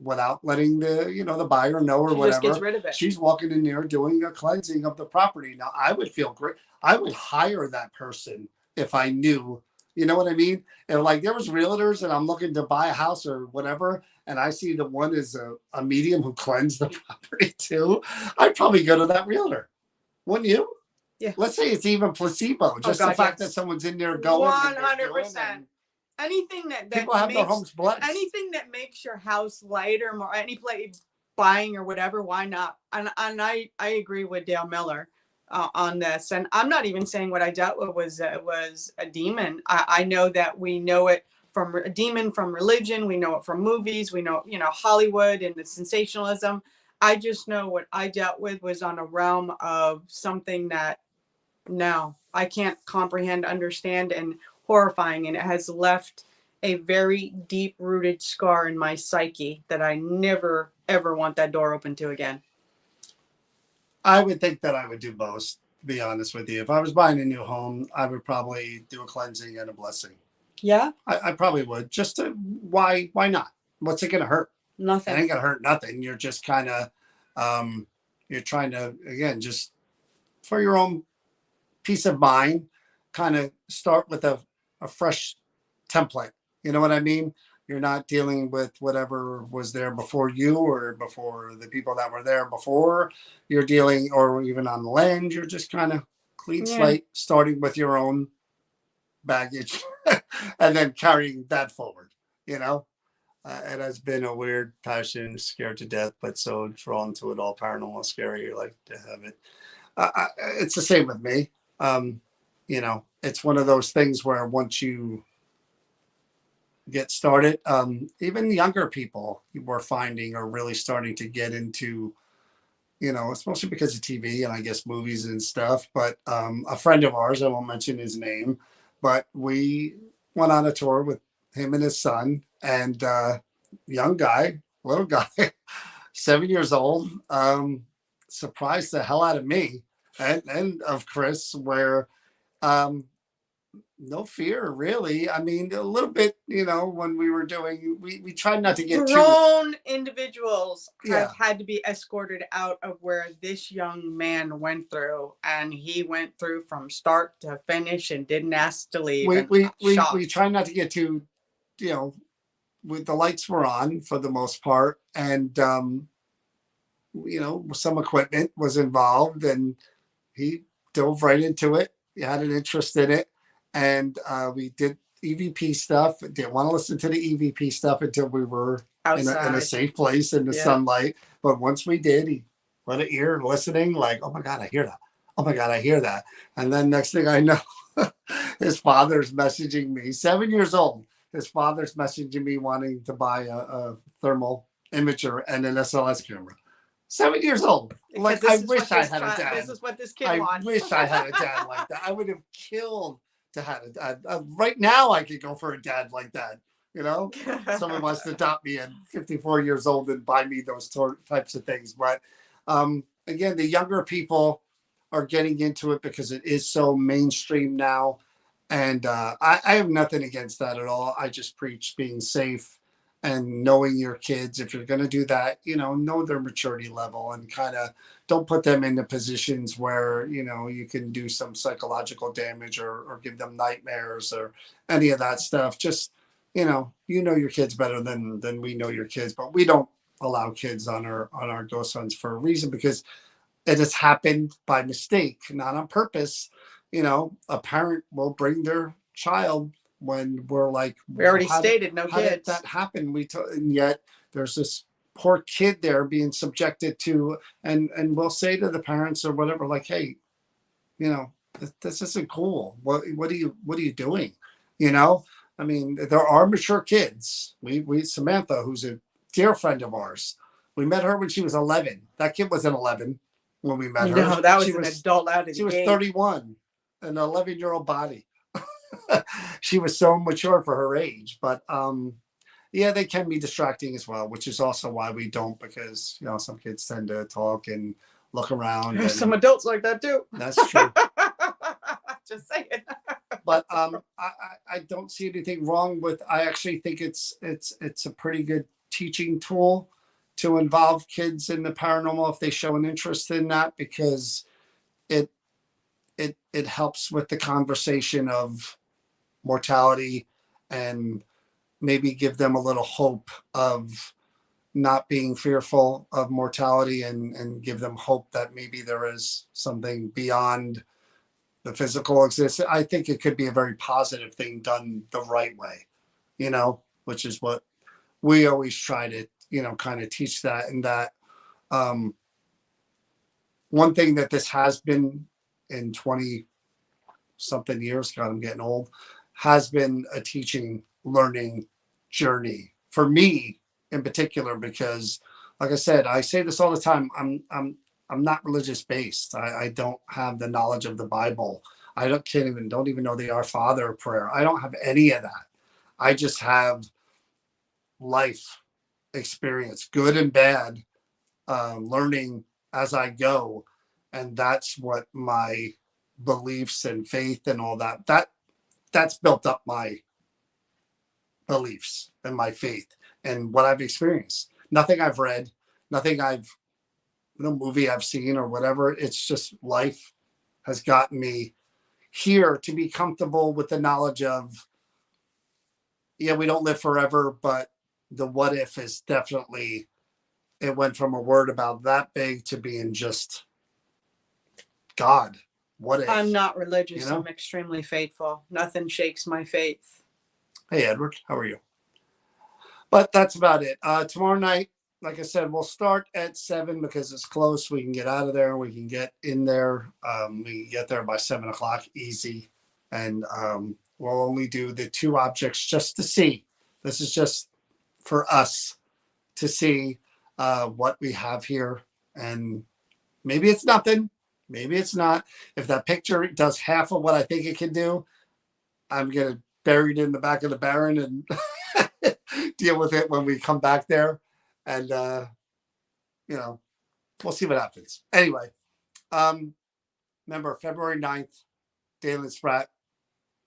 without letting the buyer know or She just gets whatever, rid of it. she's walking in there doing a cleansing of the property. Now, I would feel great. I would hire that person if I knew, you know what I mean? And like, there was realtors and I'm looking to buy a house or whatever, and I see the one is a medium who cleansed the property too, I'd probably go to that realtor. Wouldn't you? Yeah. Let's say it's even placebo. Just the fact that someone's in there going 100%. Anything that people have their makes homes blessed. anything that makes your house lighter, more any place buying or whatever, why not? And I agree with Dale Miller on this. And I'm not even saying what I dealt with was a demon. I know that we know it from a demon, from religion. We know it from movies. We know, Hollywood and the sensationalism. I just know what I dealt with was on a realm of something that, no, I can't comprehend, understand, and horrifying. And it has left a very deep rooted scar in my psyche that I never, ever want that door open to again. I would think that I would do both, to be honest with you. If I was buying a new home, I would probably do a cleansing and a blessing. Yeah? I probably would. Just to, why not? What's it going to hurt? Nothing. It ain't going to hurt nothing. You're just kind of, you're trying to, again, just for your own peace of mind, kind of start with a fresh template. You know what I mean? You're not dealing with whatever was there before you or before the people that were there before. You're dealing, or even on the land, you're just kind of clean slate, starting with your own baggage and then carrying that forward, you know? It has been a weird passion, scared to death, but so drawn to it all, paranormal, scary. You like to have it. It's the same with me. It's one of those things where once you get started, even younger people we're finding are really starting to get into, especially because of TV and I guess movies and stuff. But a friend of ours, I won't mention his name, but we went on a tour with him and his son, and young guy, little guy, 7 years old, surprised the hell out of me and of Chris, where um, no fear really. I mean, a little bit, when we were doing, we tried not to get grown individuals have had to be escorted out of where this young man went through, and he went through from start to finish and didn't ask to leave. We try not to get too, the lights were on for the most part, and some equipment was involved, and he dove right into it. He had an interest in it, and we did EVP stuff. Didn't want to listen to the EVP stuff until we were in a safe place in the sunlight. But once we did, he let an ear listening, like, oh my God, I hear that. Oh my God, I hear that. And then next thing I know, his father's messaging me, 7 years old. His father's messaging me wanting to buy a thermal imager and an SLS camera. 7 years old. Like, I wish I had a dad. This is what this kid I wants. wish I had a dad like that. I would have killed to have a dad. Right now, I could go for a dad like that. You know, someone wants to adopt me at 54 years old and buy me those types of things. But again, the younger people are getting into it because it is so mainstream now. And I have nothing against that at all. I just preach being safe and knowing your kids. If you're going to do that, know their maturity level and kind of don't put them into positions where, you can do some psychological damage or give them nightmares or any of that stuff. Just, your kids better than we know your kids, but we don't allow kids on our ghost hunts for a reason, because it has happened by mistake, not on purpose. A parent will bring their child when we're like, we already stated no how kids. did that happen? And yet there's this poor kid there being subjected to, and we'll say to the parents or whatever, like, hey, this isn't cool. What are you doing? I mean, there are mature kids. We Samantha, who's a dear friend of ours, we met her when she was 11. That kid wasn't 11 when we met her. No, that was an adult out of the She was gate. 31, an 11-year-old body. She was so mature for her age, but yeah, they can be distracting as well, which is also why we don't, because some kids tend to talk and look around. There's some adults like that too. That's true. Just saying. But I don't see anything wrong with. I actually think it's a pretty good teaching tool to involve kids in the paranormal if they show an interest in that, because it helps with the conversation of mortality and maybe give them a little hope of not being fearful of mortality, and give them hope that maybe there is something beyond the physical existence. I think it could be a very positive thing done the right way, which is what we always try to, kind of teach that. And that one thing that this has been in 20 something years, God, I'm getting old, has been a teaching, learning journey for me in particular, because like I said, I say this all the time, I'm not religious based. I don't have the knowledge of the Bible. I don't even know the Our Father prayer. I don't have any of that. I just have life experience, good and bad, learning as I go. And that's what my beliefs and faith and all that's built up my beliefs and my faith and what I've experienced. Nothing I've read, nothing no movie I've seen or whatever. It's just life has gotten me here to be comfortable with the knowledge of, yeah, we don't live forever, but the what if is definitely, it went from a word about that big to being just God. What if? I'm not religious. I'm extremely faithful. Nothing shakes my faith. Hey, Edward, how are you? But that's about it. Tomorrow night, like I said, we'll start at 7 because it's close. We can get out of there. We can get in there. We can get there by 7 o'clock easy. And we'll only do the 2 objects just to see. This is just for us to see what we have here. And maybe it's nothing. Maybe it's not. If that picture does half of what I think it can do, I'm going to bury it in the back of the barren and deal with it when we come back there. And, we'll see what happens. Anyway, remember, February 9th, Dalen Spratt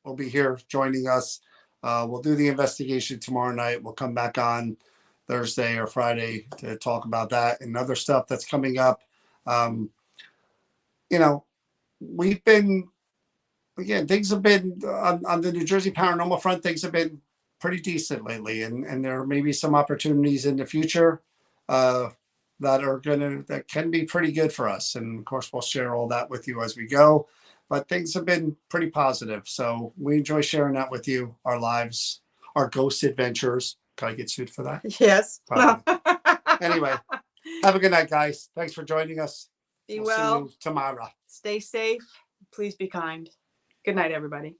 will be here joining us. We'll do the investigation tomorrow night. We'll come back on Thursday or Friday to talk about that and other stuff that's coming up. We've been, again, things have been on the New Jersey paranormal front, things have been pretty decent lately. And there may be some opportunities in the future that can be pretty good for us. And of course, we'll share all that with you as we go. But things have been pretty positive. So we enjoy sharing that with you, our lives, our ghost adventures. Can I get sued for that? Yes. Anyway, have a good night, guys. Thanks for joining us. Be We'll well. see you tomorrow. Stay safe. Please be kind. Good night, everybody.